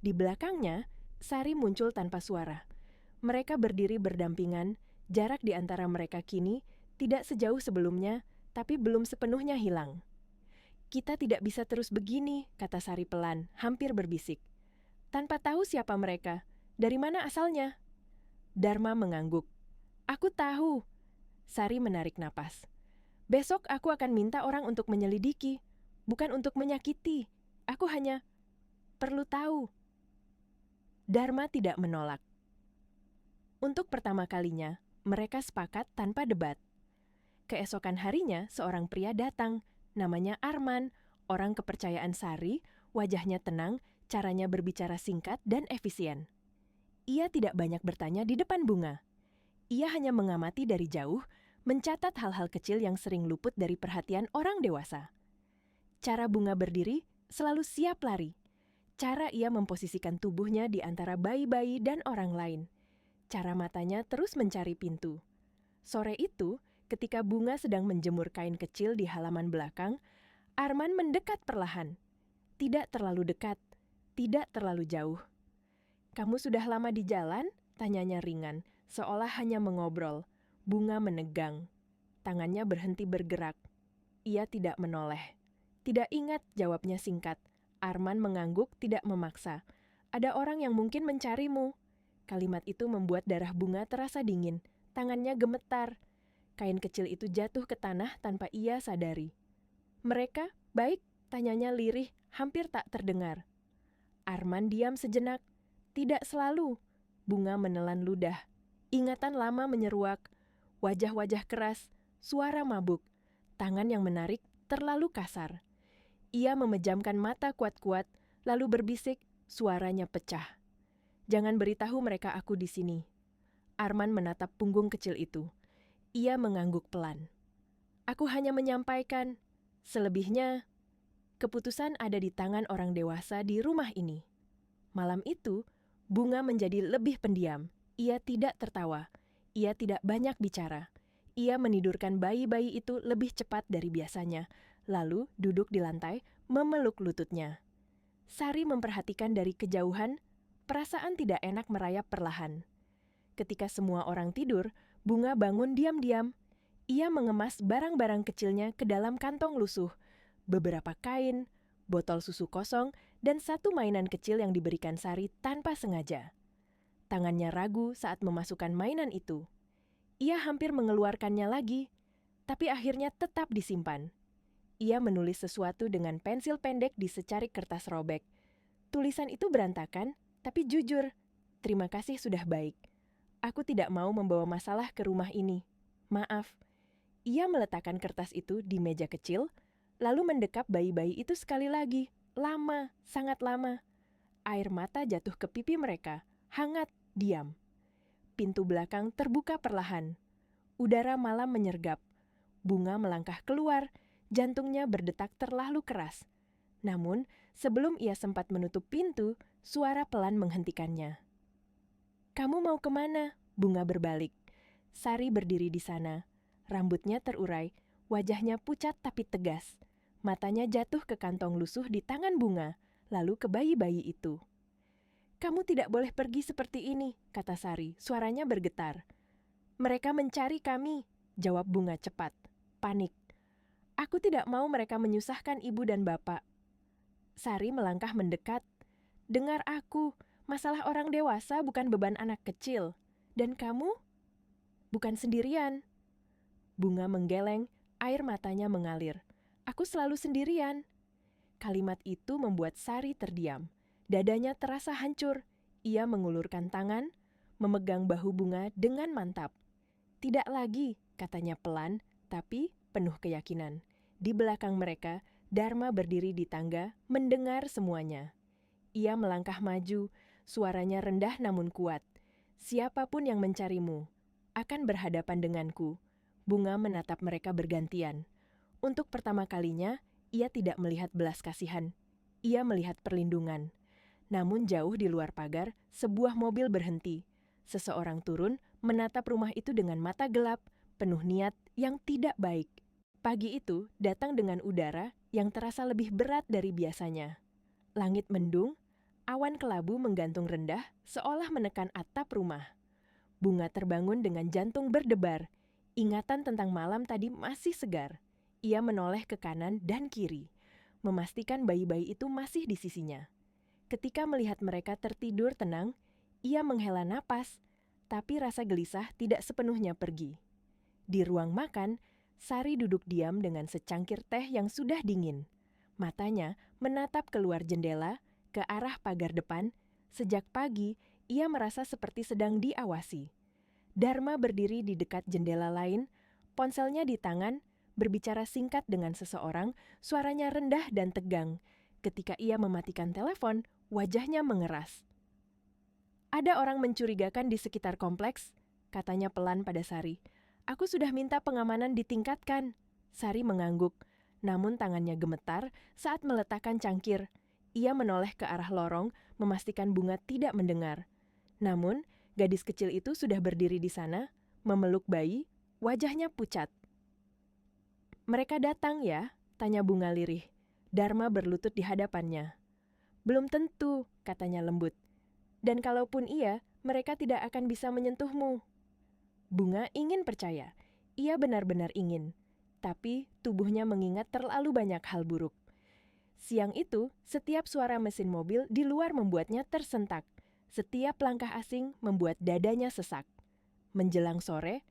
Di belakangnya, Sari muncul tanpa suara. Mereka berdiri berdampingan, jarak di antara mereka kini tidak sejauh sebelumnya, tapi belum sepenuhnya hilang. "Kita tidak bisa terus begini," kata Sari pelan, hampir berbisik. "Tanpa tahu siapa mereka, dari mana asalnya?" Dharma mengangguk. "Aku tahu." Sari menarik napas. "Besok aku akan minta orang untuk menyelidiki, bukan untuk menyakiti. Aku hanya perlu tahu." Dharma tidak menolak. Untuk pertama kalinya, mereka sepakat tanpa debat. Keesokan harinya, seorang pria datang. Namanya Arman, orang kepercayaan Sari, wajahnya tenang, caranya berbicara singkat dan efisien. Ia tidak banyak bertanya di depan Bunga. Ia hanya mengamati dari jauh, mencatat hal-hal kecil yang sering luput dari perhatian orang dewasa. Cara Bunga berdiri selalu siap lari. Cara ia memposisikan tubuhnya di antara bayi-bayi dan orang lain. Cara matanya terus mencari pintu. Sore itu, ketika Bunga sedang menjemur kain kecil di halaman belakang, Arman mendekat perlahan. Tidak terlalu dekat, tidak terlalu jauh. "Kamu sudah lama di jalan?" tanyanya ringan, seolah hanya mengobrol. Bunga menegang. Tangannya berhenti bergerak. Ia tidak menoleh. "Tidak ingat," jawabnya singkat. Arman mengangguk, tidak memaksa. "Ada orang yang mungkin mencarimu." Kalimat itu membuat darah Bunga terasa dingin. Tangannya gemetar. Kain kecil itu jatuh ke tanah tanpa ia sadari. "Mereka baik?" tanyanya lirih, hampir tak terdengar. Arman diam sejenak. "Tidak selalu." Bunga menelan ludah. Ingatan lama menyeruak, wajah-wajah keras, suara mabuk, tangan yang menarik terlalu kasar. Ia memejamkan mata kuat-kuat, lalu berbisik, suaranya pecah. "Jangan beritahu mereka aku di sini." Arman menatap punggung kecil itu. Ia mengangguk pelan. "Aku hanya menyampaikan. Selebihnya, keputusan ada di tangan orang dewasa di rumah ini." Malam itu, Bunga menjadi lebih pendiam. Ia tidak tertawa. Ia tidak banyak bicara. Ia menidurkan bayi-bayi itu lebih cepat dari biasanya, lalu duduk di lantai, memeluk lututnya. Sari memperhatikan dari kejauhan, perasaan tidak enak merayap perlahan. Ketika semua orang tidur, Bunga bangun diam-diam. Ia mengemas barang-barang kecilnya ke dalam kantong lusuh, beberapa kain, botol susu kosong, dan satu mainan kecil yang diberikan Sari tanpa sengaja. Tangannya ragu saat memasukkan mainan itu. Ia hampir mengeluarkannya lagi, tapi akhirnya tetap disimpan. Ia menulis sesuatu dengan pensil pendek di secarik kertas robek. Tulisan itu berantakan, tapi jujur. "Terima kasih sudah baik. Aku tidak mau membawa masalah ke rumah ini. Maaf." Ia meletakkan kertas itu di meja kecil, lalu mendekap bayi-bayi itu sekali lagi. Lama, sangat lama. Air mata jatuh ke pipi mereka, hangat, diam. Pintu belakang terbuka perlahan. Udara malam menyergap. Bunga melangkah keluar, jantungnya berdetak terlalu keras. Namun, sebelum ia sempat menutup pintu, suara pelan menghentikannya. "Kamu mau kemana?" Bunga berbalik. Sari berdiri di sana. Rambutnya terurai, wajahnya pucat tapi tegas. Matanya jatuh ke kantong lusuh di tangan Bunga, lalu ke bayi-bayi itu. "Kamu tidak boleh pergi seperti ini," kata Sari, suaranya bergetar. "Mereka mencari kami," jawab Bunga cepat. Panik. "Aku tidak mau mereka menyusahkan ibu dan bapak." Sari melangkah mendekat. "Dengar aku, masalah orang dewasa bukan beban anak kecil. Dan kamu? Bukan sendirian." Bunga menggeleng, air matanya mengalir. "Aku selalu sendirian." Kalimat itu membuat Sari terdiam. Dadanya terasa hancur. Ia mengulurkan tangan, memegang bahu Bunga dengan mantap. "Tidak lagi," katanya pelan, tapi penuh keyakinan. Di belakang mereka, Dharma berdiri di tangga, mendengar semuanya. Ia melangkah maju, suaranya rendah namun kuat. "Siapapun yang mencarimu akan berhadapan denganku." Bunga menatap mereka bergantian. Untuk pertama kalinya, ia tidak melihat belas kasihan. Ia melihat perlindungan. Namun jauh di luar pagar, sebuah mobil berhenti. Seseorang turun, menatap rumah itu dengan mata gelap, penuh niat yang tidak baik. Pagi itu datang dengan udara yang terasa lebih berat dari biasanya. Langit mendung, awan kelabu menggantung rendah, seolah menekan atap rumah. Bunga terbangun dengan jantung berdebar. Ingatan tentang malam tadi masih segar. Ia menoleh ke kanan dan kiri, memastikan bayi-bayi itu masih di sisinya. Ketika melihat mereka tertidur tenang, ia menghela napas, tapi rasa gelisah tidak sepenuhnya pergi. Di ruang makan, Sari duduk diam dengan secangkir teh yang sudah dingin. Matanya menatap keluar jendela, ke arah pagar depan. Sejak pagi, ia merasa seperti sedang diawasi. Dharma berdiri di dekat jendela lain, ponselnya di tangan, berbicara singkat dengan seseorang, suaranya rendah dan tegang. Ketika ia mematikan telepon, wajahnya mengeras. "Ada orang mencurigakan di sekitar kompleks," katanya pelan pada Sari. "Aku sudah minta pengamanan ditingkatkan." Sari mengangguk, namun tangannya gemetar saat meletakkan cangkir. Ia menoleh ke arah lorong, memastikan Bunga tidak mendengar. Namun, gadis kecil itu sudah berdiri di sana, memeluk bayi, wajahnya pucat. "Mereka datang ya?" tanya Bunga lirih. Dharma berlutut di hadapannya. "Belum tentu," katanya lembut. "Dan kalaupun iya, mereka tidak akan bisa menyentuhmu." Bunga ingin percaya. Ia benar-benar ingin. Tapi tubuhnya mengingat terlalu banyak hal buruk. Siang itu, setiap suara mesin mobil di luar membuatnya tersentak. Setiap langkah asing membuat dadanya sesak. Menjelang sore,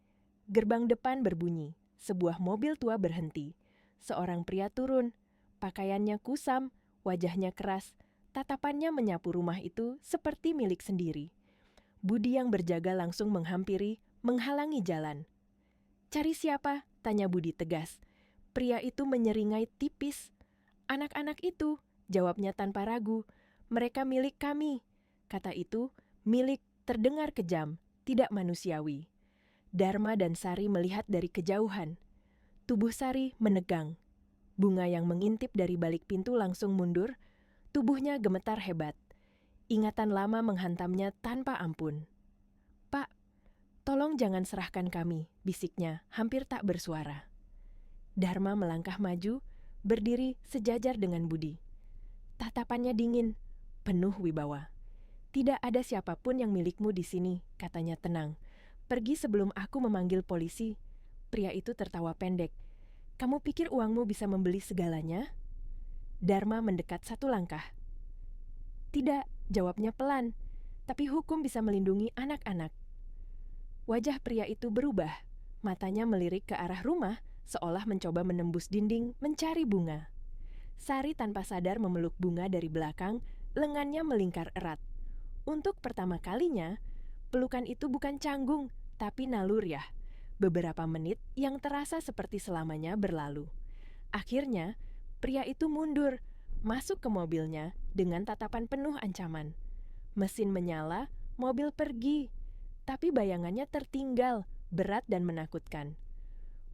gerbang depan berbunyi. Sebuah mobil tua berhenti. Seorang pria turun. Pakaiannya kusam, wajahnya keras. Tatapannya menyapu rumah itu seperti milik sendiri. Budi yang berjaga langsung menghampiri, menghalangi jalan. "Cari siapa?" tanya Budi tegas. Pria itu menyeringai tipis. "Anak-anak itu," jawabnya tanpa ragu. "Mereka milik kami." Kata itu, milik, terdengar kejam, tidak manusiawi. Dharma dan Sari melihat dari kejauhan. Tubuh Sari menegang. Bunga yang mengintip dari balik pintu langsung mundur, tubuhnya gemetar hebat. Ingatan lama menghantamnya tanpa ampun. "Pak, tolong jangan serahkan kami," bisiknya, hampir tak bersuara. Dharma melangkah maju, berdiri sejajar dengan Budi. Tatapannya dingin, penuh wibawa. "Tidak ada siapapun yang milikmu di sini," katanya tenang. "Pergi sebelum aku memanggil polisi." Pria itu tertawa pendek. "Kamu pikir uangmu bisa membeli segalanya?" Dharma mendekat satu langkah. "Tidak," jawabnya pelan. "Tapi hukum bisa melindungi anak-anak." Wajah pria itu berubah. Matanya melirik ke arah rumah, seolah mencoba menembus dinding, mencari Bunga. Sari tanpa sadar memeluk Bunga dari belakang, lengannya melingkar erat. Untuk pertama kalinya, pelukan itu bukan canggung, tapi naluriah. Beberapa menit yang terasa seperti selamanya berlalu. Akhirnya, pria itu mundur, masuk ke mobilnya dengan tatapan penuh ancaman. Mesin menyala, mobil pergi. Tapi bayangannya tertinggal, berat dan menakutkan.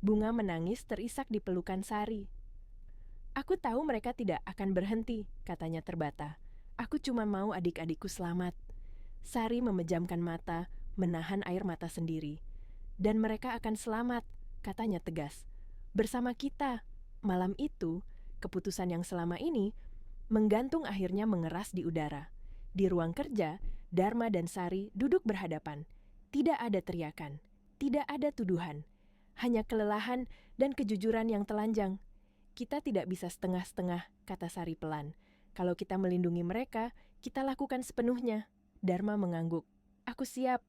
Bunga menangis terisak di pelukan Sari. "Aku tahu mereka tidak akan berhenti," katanya terbata. "Aku cuma mau adik-adikku selamat." Sari memejamkan mata, menahan air mata sendiri. "Dan mereka akan selamat," katanya tegas. "Bersama kita." Malam itu, keputusan yang selama ini menggantung akhirnya mengeras di udara. Di ruang kerja, Dharma dan Sari duduk berhadapan. Tidak ada teriakan, tidak ada tuduhan, hanya kelelahan dan kejujuran yang telanjang. "Kita tidak bisa setengah-setengah," kata Sari pelan. "Kalau kita melindungi mereka, kita lakukan sepenuhnya." Dharma mengangguk. "Aku siap."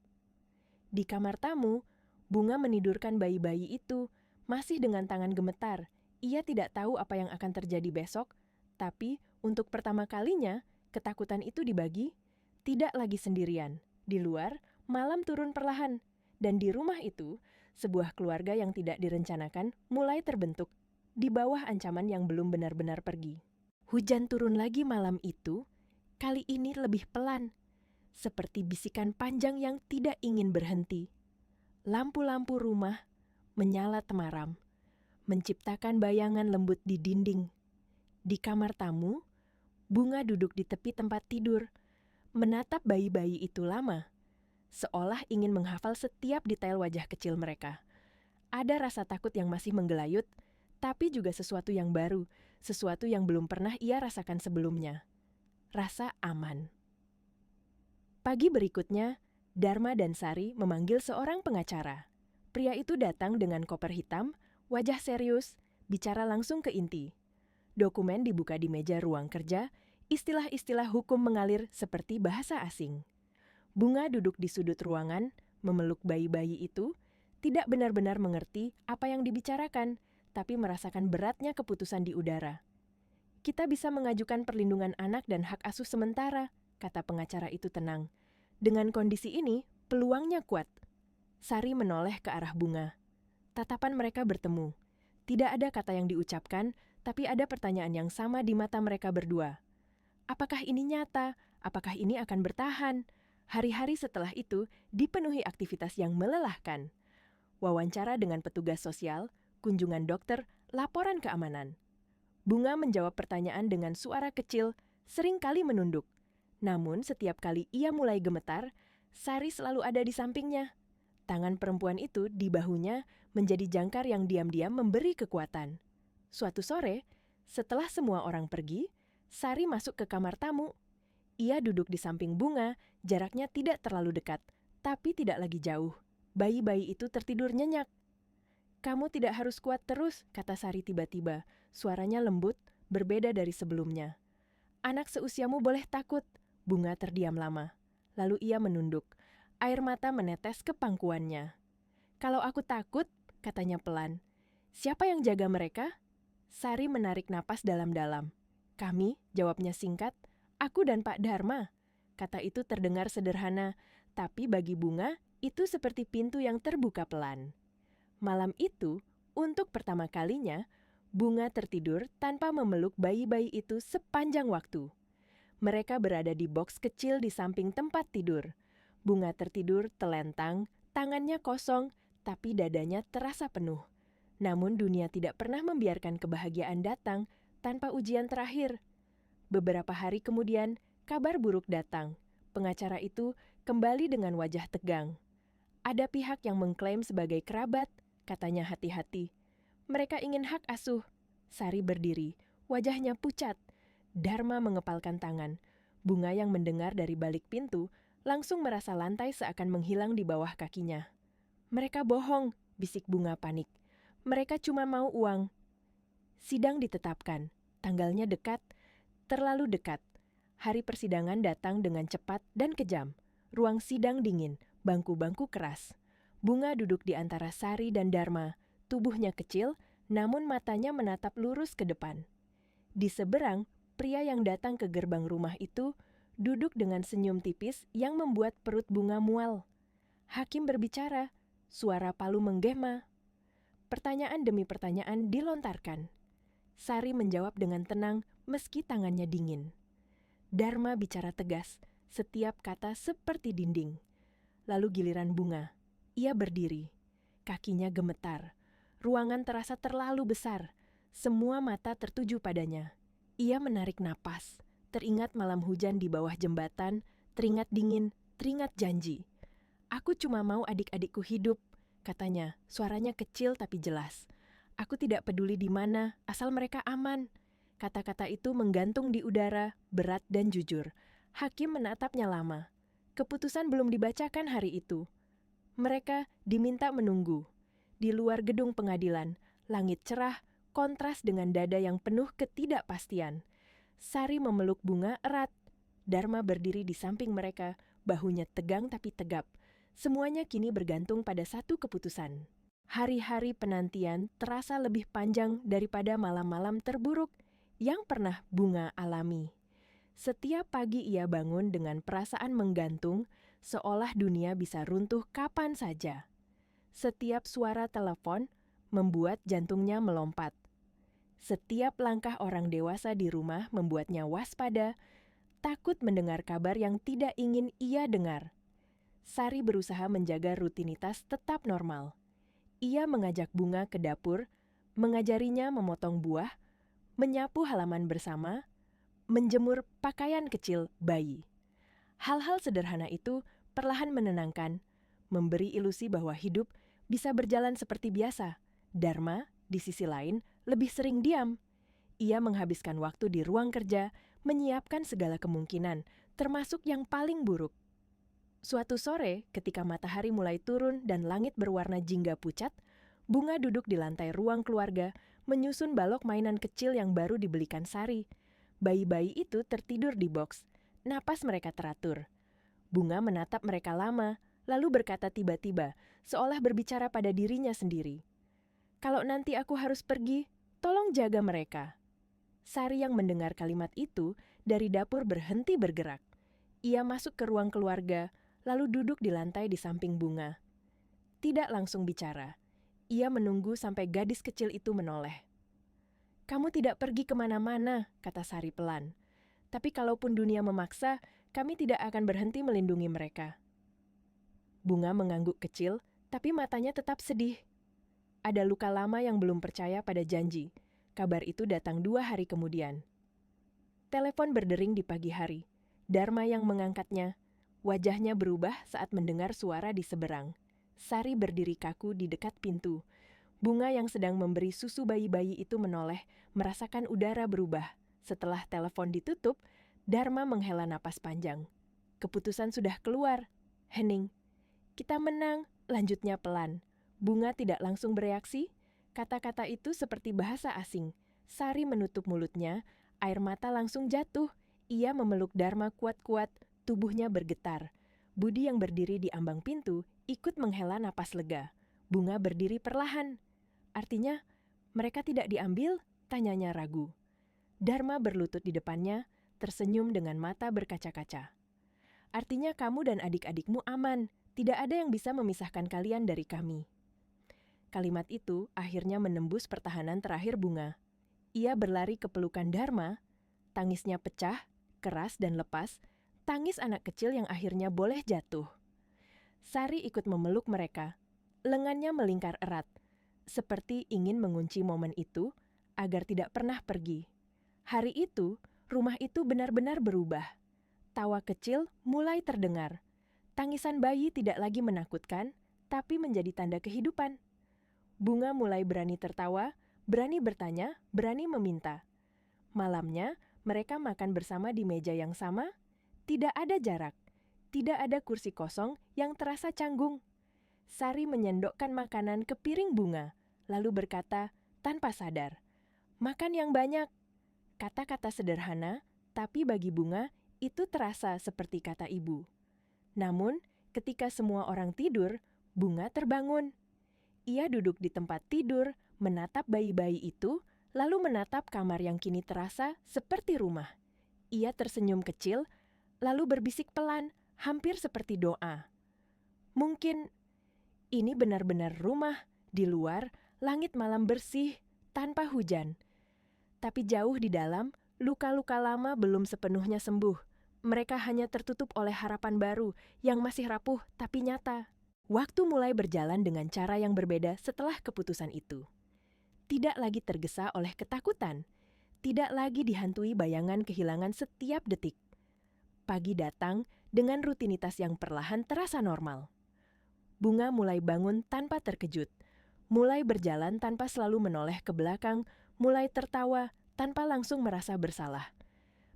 Di kamar tamu, Bunga menidurkan bayi-bayi itu, masih dengan tangan gemetar. Ia tidak tahu apa yang akan terjadi besok, tapi untuk pertama kalinya, ketakutan itu dibagi, tidak lagi sendirian. Di luar, malam turun perlahan, dan di rumah itu, sebuah keluarga yang tidak direncanakan mulai terbentuk di bawah ancaman yang belum benar-benar pergi. Hujan turun lagi malam itu, kali ini lebih pelan, seperti bisikan panjang yang tidak ingin berhenti. Lampu-lampu rumah menyala temaram, menciptakan bayangan lembut di dinding. Di kamar tamu, Bunga duduk di tepi tempat tidur, menatap bayi-bayi itu lama, seolah ingin menghafal setiap detail wajah kecil mereka. Ada rasa takut yang masih menggelayut, tapi juga sesuatu yang baru, sesuatu yang belum pernah ia rasakan sebelumnya. Rasa aman. Pagi berikutnya, Dharma dan Sari memanggil seorang pengacara. Pria itu datang dengan koper hitam, wajah serius, bicara langsung ke inti. Dokumen dibuka di meja ruang kerja, istilah-istilah hukum mengalir seperti bahasa asing. Bunga duduk di sudut ruangan, memeluk bayi-bayi itu, tidak benar-benar mengerti apa yang dibicarakan, tapi merasakan beratnya keputusan di udara. "Kita bisa mengajukan perlindungan anak dan hak asuh sementara," kata pengacara itu tenang. "Dengan kondisi ini, peluangnya kuat." Sari menoleh ke arah Bunga. Tatapan mereka bertemu. Tidak ada kata yang diucapkan, tapi ada pertanyaan yang sama di mata mereka berdua. Apakah ini nyata? Apakah ini akan bertahan? Hari-hari setelah itu dipenuhi aktivitas yang melelahkan. Wawancara dengan petugas sosial, kunjungan dokter, laporan keamanan. Bunga menjawab pertanyaan dengan suara kecil, sering kali menunduk. Namun setiap kali ia mulai gemetar, Sari selalu ada di sampingnya. Tangan perempuan itu di bahunya menjadi jangkar yang diam-diam memberi kekuatan. Suatu sore, setelah semua orang pergi, Sari masuk ke kamar tamu. Ia duduk di samping Bunga, jaraknya tidak terlalu dekat, tapi tidak lagi jauh. Bayi-bayi itu tertidur nyenyak. "Kamu tidak harus kuat terus," kata Sari tiba-tiba. Suaranya lembut, berbeda dari sebelumnya. "Anak seusiamu boleh takut." Bunga terdiam lama. Lalu ia menunduk. Air mata menetes ke pangkuannya. "Kalau aku takut," katanya pelan, "siapa yang jaga mereka?" Sari menarik napas dalam-dalam. "Kami," jawabnya singkat. "Aku dan Pak Dharma." Kata itu terdengar sederhana, Tapi bagi Bunga, itu seperti pintu yang terbuka pelan. Malam itu, untuk pertama kalinya, Bunga tertidur tanpa memeluk bayi-bayi itu sepanjang waktu. Mereka berada di boks kecil di samping tempat tidur. Bunga tertidur telentang, tangannya kosong, tapi dadanya terasa penuh. Namun dunia tidak pernah membiarkan kebahagiaan datang tanpa ujian terakhir. Beberapa hari kemudian, kabar buruk datang. Pengacara itu kembali dengan wajah tegang. Ada pihak yang mengklaim sebagai kerabat, katanya hati-hati. Mereka ingin hak asuh. Sari berdiri, wajahnya pucat. Dharma mengepalkan tangan. Bunga yang mendengar dari balik pintu langsung merasa lantai seakan menghilang di bawah kakinya. Mereka bohong, bisik Bunga panik. Mereka cuma mau uang. Sidang ditetapkan. Tanggalnya dekat, terlalu dekat. Hari persidangan datang dengan cepat dan kejam. Ruang sidang dingin, bangku-bangku keras. Bunga duduk di antara Sari dan Dharma. Tubuhnya kecil, namun matanya menatap lurus ke depan. Di seberang, pria yang datang ke gerbang rumah itu duduk dengan senyum tipis yang membuat perut Bunga mual. Hakim berbicara, suara palu menggema. Pertanyaan demi pertanyaan dilontarkan. Sari menjawab dengan tenang meski tangannya dingin. Dharma bicara tegas, setiap kata seperti dinding. Lalu giliran Bunga. Ia berdiri. Kakinya gemetar. Ruangan terasa terlalu besar. Semua mata tertuju padanya. Ia menarik napas. Teringat malam hujan di bawah jembatan, teringat dingin, teringat janji. Aku cuma mau adik-adikku hidup, katanya. Suaranya kecil tapi jelas. Aku tidak peduli di mana, asal mereka aman. Kata-kata itu menggantung di udara, berat dan jujur. Hakim menatapnya lama. Keputusan belum dibacakan hari itu. Mereka diminta menunggu. Di luar gedung pengadilan, langit cerah, kontras dengan dada yang penuh ketidakpastian. Sari memeluk Bunga erat. Dharma berdiri di samping mereka, bahunya tegang tapi tegap. Semuanya kini bergantung pada satu keputusan. Hari-hari penantian terasa lebih panjang daripada malam-malam terburuk yang pernah Bunga alami. Setiap pagi ia bangun dengan perasaan menggantung, seolah dunia bisa runtuh kapan saja. Setiap suara telepon membuat jantungnya melompat. Setiap langkah orang dewasa di rumah membuatnya waspada, takut mendengar kabar yang tidak ingin ia dengar. Sari berusaha menjaga rutinitas tetap normal. Ia mengajak Bunga ke dapur, mengajarinya memotong buah, menyapu halaman bersama, menjemur pakaian kecil bayi. Hal-hal sederhana itu perlahan menenangkan, memberi ilusi bahwa hidup bisa berjalan seperti biasa. Dharma, di sisi lain, lebih sering diam. Ia menghabiskan waktu di ruang kerja, menyiapkan segala kemungkinan, termasuk yang paling buruk. Suatu sore, ketika matahari mulai turun dan langit berwarna jingga pucat, Bunga duduk di lantai ruang keluarga, menyusun balok mainan kecil yang baru dibelikan Sari. Bayi-bayi itu tertidur di boks. Napas mereka teratur. Bunga menatap mereka lama, lalu berkata tiba-tiba, seolah berbicara pada dirinya sendiri. Kalau nanti aku harus pergi, tolong jaga mereka. Sari yang mendengar kalimat itu dari dapur berhenti bergerak. Ia masuk ke ruang keluarga, lalu duduk di lantai di samping Bunga. Tidak langsung bicara. Ia menunggu sampai gadis kecil itu menoleh. Kamu tidak pergi kemana-mana, kata Sari pelan. Tapi kalaupun dunia memaksa, kami tidak akan berhenti melindungi mereka. Bunga mengangguk kecil, tapi matanya tetap sedih. Ada luka lama yang belum percaya pada janji. Kabar itu datang 2 hari kemudian. Telepon berdering di pagi hari. Dharma yang mengangkatnya. Wajahnya berubah saat mendengar suara di seberang. Sari berdiri kaku di dekat pintu. Bunga yang sedang memberi susu bayi-bayi itu menoleh, merasakan udara berubah. Setelah telepon ditutup, Dharma menghela napas panjang. Keputusan sudah keluar. Hening. Kita menang, lanjutnya pelan. Bunga tidak langsung bereaksi. Kata-kata itu seperti bahasa asing. Sari menutup mulutnya, air mata langsung jatuh. Ia memeluk Dharma kuat-kuat, tubuhnya bergetar. Budi yang berdiri di ambang pintu ikut menghela napas lega. Bunga berdiri perlahan. Artinya, mereka tidak diambil? Tanyanya ragu. Dharma berlutut di depannya, tersenyum dengan mata berkaca-kaca. Artinya kamu dan adik-adikmu aman. Tidak ada yang bisa memisahkan kalian dari kami. Kalimat itu akhirnya menembus pertahanan terakhir Bunga. Ia berlari ke pelukan Dharma, tangisnya pecah, keras dan lepas, tangis anak kecil yang akhirnya boleh jatuh. Sari ikut memeluk mereka. Lengannya melingkar erat, seperti ingin mengunci momen itu agar tidak pernah pergi. Hari itu, rumah itu benar-benar berubah. Tawa kecil mulai terdengar. Tangisan bayi tidak lagi menakutkan, tapi menjadi tanda kehidupan. Bunga mulai berani tertawa, berani bertanya, berani meminta. Malamnya, mereka makan bersama di meja yang sama. Tidak ada jarak, tidak ada kursi kosong yang terasa canggung. Sari menyendokkan makanan ke piring Bunga, lalu berkata tanpa sadar, "Makan yang banyak." Kata-kata sederhana, tapi bagi Bunga itu terasa seperti kata ibu. Namun, ketika semua orang tidur, Bunga terbangun. Ia duduk di tempat tidur, menatap bayi-bayi itu, lalu menatap kamar yang kini terasa seperti rumah. Ia tersenyum kecil, lalu berbisik pelan, hampir seperti doa. Mungkin ini benar-benar rumah, di luar, langit malam bersih, tanpa hujan. Tapi jauh di dalam, luka-luka lama belum sepenuhnya sembuh. Mereka hanya tertutup oleh harapan baru yang masih rapuh tapi nyata. Waktu mulai berjalan dengan cara yang berbeda setelah keputusan itu. Tidak lagi tergesa oleh ketakutan, tidak lagi dihantui bayangan kehilangan setiap detik. Pagi datang dengan rutinitas yang perlahan terasa normal. Bunga mulai bangun tanpa terkejut, mulai berjalan tanpa selalu menoleh ke belakang, mulai tertawa tanpa langsung merasa bersalah.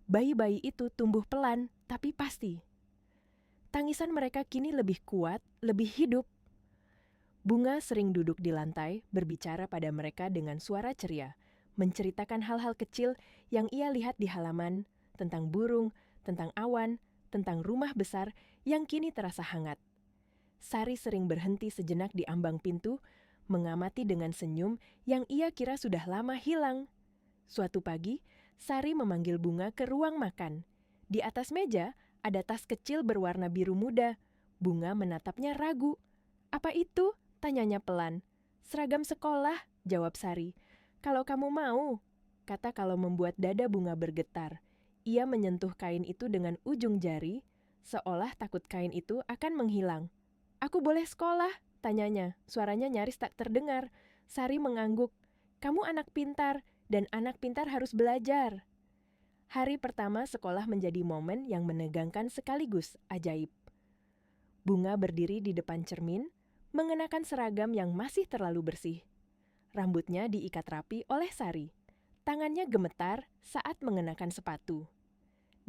Bayi-bayi itu tumbuh pelan, tapi pasti. Tangisan mereka kini lebih kuat, lebih hidup. Bunga sering duduk di lantai, berbicara pada mereka dengan suara ceria, menceritakan hal-hal kecil yang ia lihat di halaman, tentang burung, tentang awan, tentang rumah besar yang kini terasa hangat. Sari sering berhenti sejenak di ambang pintu, mengamati dengan senyum yang ia kira sudah lama hilang. Suatu pagi, Sari memanggil Bunga ke ruang makan. Di atas meja ada tas kecil berwarna biru muda. Bunga menatapnya ragu. "Apa itu?" tanyanya pelan. "Seragam sekolah," jawab Sari. "Kalau kamu mau," kata kalau membuat dada Bunga bergetar. Ia menyentuh kain itu dengan ujung jari, seolah takut kain itu akan menghilang. "Aku boleh sekolah?" tanyanya. Suaranya nyaris tak terdengar. Sari mengangguk. "Kamu anak pintar, dan anak pintar harus belajar." Hari pertama sekolah menjadi momen yang menegangkan sekaligus ajaib. Bunga berdiri di depan cermin, mengenakan seragam yang masih terlalu bersih. Rambutnya diikat rapi oleh Sari. Tangannya gemetar saat mengenakan sepatu.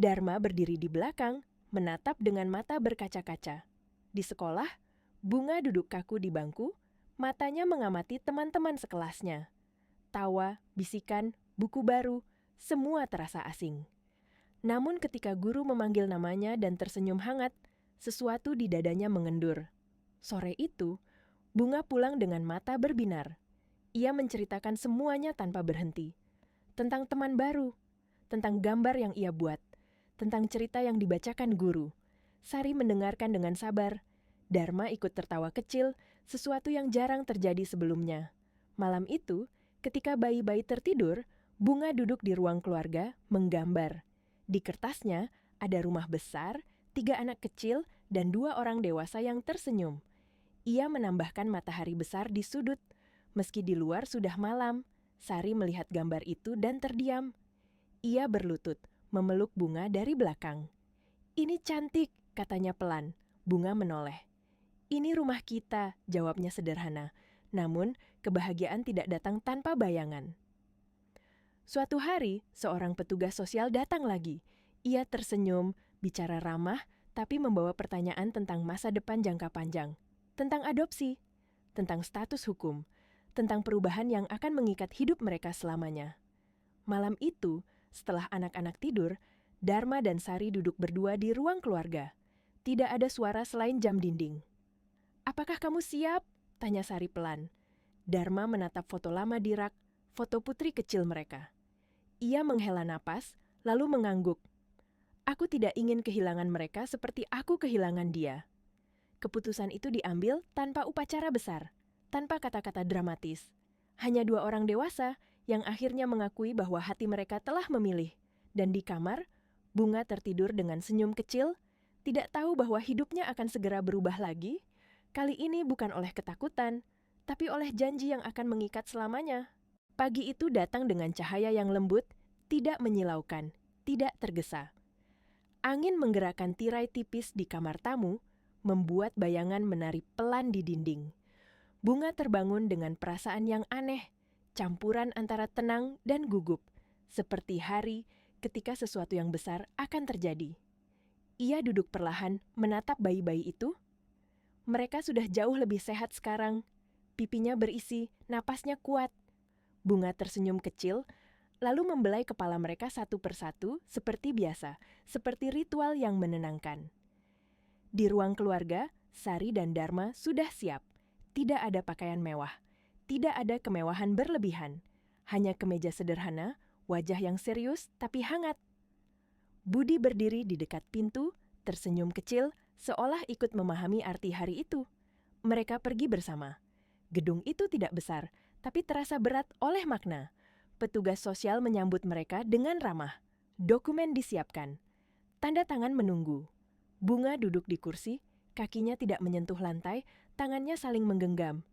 Dharma berdiri di belakang, menatap dengan mata berkaca-kaca. Di sekolah, Bunga duduk kaku di bangku, matanya mengamati teman-teman sekelasnya. Tawa, bisikan, buku baru, semua terasa asing. Namun ketika guru memanggil namanya dan tersenyum hangat, sesuatu di dadanya mengendur. Sore itu, Bunga pulang dengan mata berbinar. Ia menceritakan semuanya tanpa berhenti. Tentang teman baru, tentang gambar yang ia buat, tentang cerita yang dibacakan guru. Sari mendengarkan dengan sabar. Dharma ikut tertawa kecil, sesuatu yang jarang terjadi sebelumnya. Malam itu, ketika bayi-bayi tertidur, Bunga duduk di ruang keluarga, menggambar. Di kertasnya ada rumah besar, 3 anak kecil, dan 2 orang dewasa yang tersenyum. Ia menambahkan matahari besar di sudut. Meski di luar sudah malam, Sari melihat gambar itu dan terdiam. Ia berlutut, memeluk Bunga dari belakang. "Ini cantik," katanya pelan. Bunga menoleh. "Ini rumah kita," jawabnya sederhana. Namun, kebahagiaan tidak datang tanpa bayangan. Suatu hari, seorang petugas sosial datang lagi. Ia tersenyum, bicara ramah, tapi membawa pertanyaan tentang masa depan jangka panjang. Tentang adopsi, tentang status hukum, tentang perubahan yang akan mengikat hidup mereka selamanya. Malam itu, setelah anak-anak tidur, Dharma dan Sari duduk berdua di ruang keluarga. Tidak ada suara selain jam dinding. "Apakah kamu siap?" tanya Sari pelan. Dharma menatap foto lama di rak, foto putri kecil mereka. Ia menghela napas, lalu mengangguk. Aku tidak ingin kehilangan mereka seperti aku kehilangan dia. Keputusan itu diambil tanpa upacara besar, tanpa kata-kata dramatis. Hanya dua orang dewasa yang akhirnya mengakui bahwa hati mereka telah memilih. Dan di kamar, Bunga tertidur dengan senyum kecil, tidak tahu bahwa hidupnya akan segera berubah lagi. Kali ini bukan oleh ketakutan, tapi oleh janji yang akan mengikat selamanya. Pagi itu datang dengan cahaya yang lembut, tidak menyilaukan, tidak tergesa. Angin menggerakkan tirai tipis di kamar tamu, membuat bayangan menari pelan di dinding. Bunga terbangun dengan perasaan yang aneh, campuran antara tenang dan gugup, seperti hari ketika sesuatu yang besar akan terjadi. Ia duduk perlahan menatap bayi-bayi itu. Mereka sudah jauh lebih sehat sekarang. Pipinya berisi, napasnya kuat. Bunga tersenyum kecil, lalu membelai kepala mereka satu persatu seperti biasa, seperti ritual yang menenangkan. Di ruang keluarga, Sari dan Dharma sudah siap. Tidak ada pakaian mewah, tidak ada kemewahan berlebihan. Hanya kemeja sederhana, wajah yang serius tapi hangat. Budi berdiri di dekat pintu, tersenyum kecil, seolah ikut memahami arti hari itu. Mereka pergi bersama. Gedung itu tidak besar, tapi terasa berat oleh makna. Petugas sosial menyambut mereka dengan ramah. Dokumen disiapkan. Tanda tangan menunggu. Bunga duduk di kursi, kakinya tidak menyentuh lantai, tangannya saling menggenggam.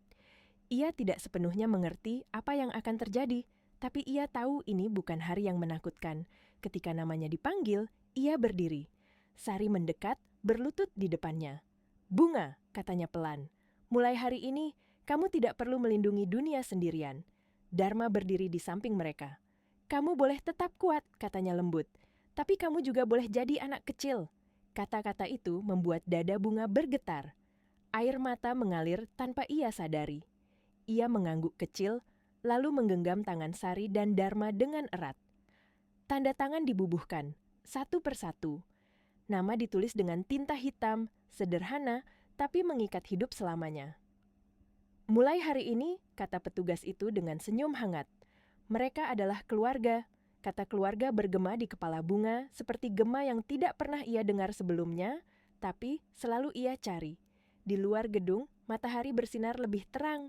Ia tidak sepenuhnya mengerti apa yang akan terjadi, tapi ia tahu ini bukan hari yang menakutkan. Ketika namanya dipanggil, ia berdiri. Sari mendekat, berlutut di depannya. "Bunga," katanya pelan. "Mulai hari ini, kamu tidak perlu melindungi dunia sendirian." Dharma berdiri di samping mereka. "Kamu boleh tetap kuat," katanya lembut. "Tapi kamu juga boleh jadi anak kecil." Kata-kata itu membuat dada Bunga bergetar. Air mata mengalir tanpa ia sadari. Ia mengangguk kecil, lalu menggenggam tangan Sari dan Dharma dengan erat. Tanda tangan dibubuhkan, satu persatu. Nama ditulis dengan tinta hitam, sederhana, tapi mengikat hidup selamanya. "Mulai hari ini," kata petugas itu dengan senyum hangat. "Mereka adalah keluarga." Kata keluarga bergema di kepala Bunga seperti gema yang tidak pernah ia dengar sebelumnya, tapi selalu ia cari. Di luar gedung, matahari bersinar lebih terang.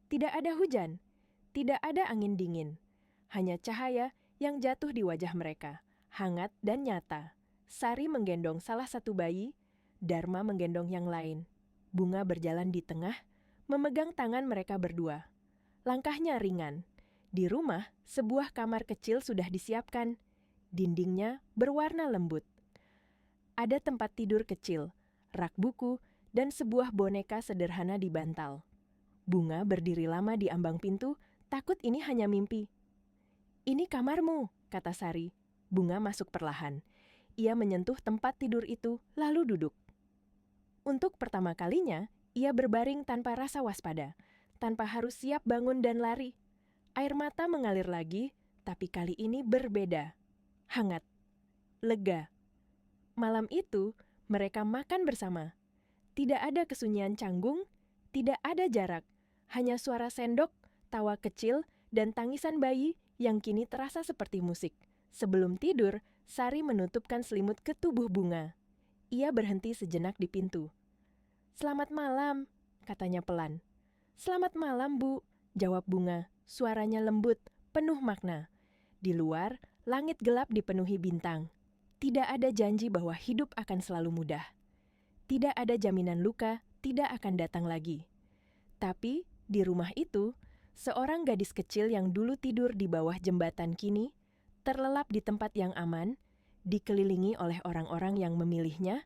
Tidak ada hujan, tidak ada angin dingin. Hanya cahaya yang jatuh di wajah mereka, hangat dan nyata. Sari menggendong salah satu bayi, Dharma menggendong yang lain. Bunga berjalan di tengah, memegang tangan mereka berdua. Langkahnya ringan. Di rumah, sebuah kamar kecil sudah disiapkan. Dindingnya berwarna lembut. Ada tempat tidur kecil, rak buku, dan sebuah boneka sederhana di bantal. Bunga berdiri lama di ambang pintu, takut ini hanya mimpi. "Ini kamarmu," kata Sari. Bunga masuk perlahan. Ia menyentuh tempat tidur itu, lalu duduk. Untuk pertama kalinya, ia berbaring tanpa rasa waspada, tanpa harus siap bangun dan lari. Air mata mengalir lagi, tapi kali ini berbeda. Hangat, lega. Malam itu, mereka makan bersama. Tidak ada kesunyian canggung, tidak ada jarak. Hanya suara sendok, tawa kecil, dan tangisan bayi yang kini terasa seperti musik. Sebelum tidur, Sari menutupkan selimut ke tubuh Bunga. Ia berhenti sejenak di pintu. "Selamat malam," katanya pelan. "Selamat malam, Bu," jawab Bunga. Suaranya lembut, penuh makna. Di luar, langit gelap dipenuhi bintang. Tidak ada janji bahwa hidup akan selalu mudah. Tidak ada jaminan luka tidak akan datang lagi. Tapi, di rumah itu, seorang gadis kecil yang dulu tidur di bawah jembatan kini, terlelap di tempat yang aman, dikelilingi oleh orang-orang yang memilihnya,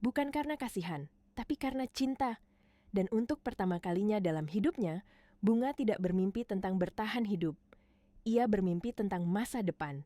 bukan karena kasihan, tapi karena cinta. Dan untuk pertama kalinya dalam hidupnya, Bunga tidak bermimpi tentang bertahan hidup. Ia bermimpi tentang masa depan.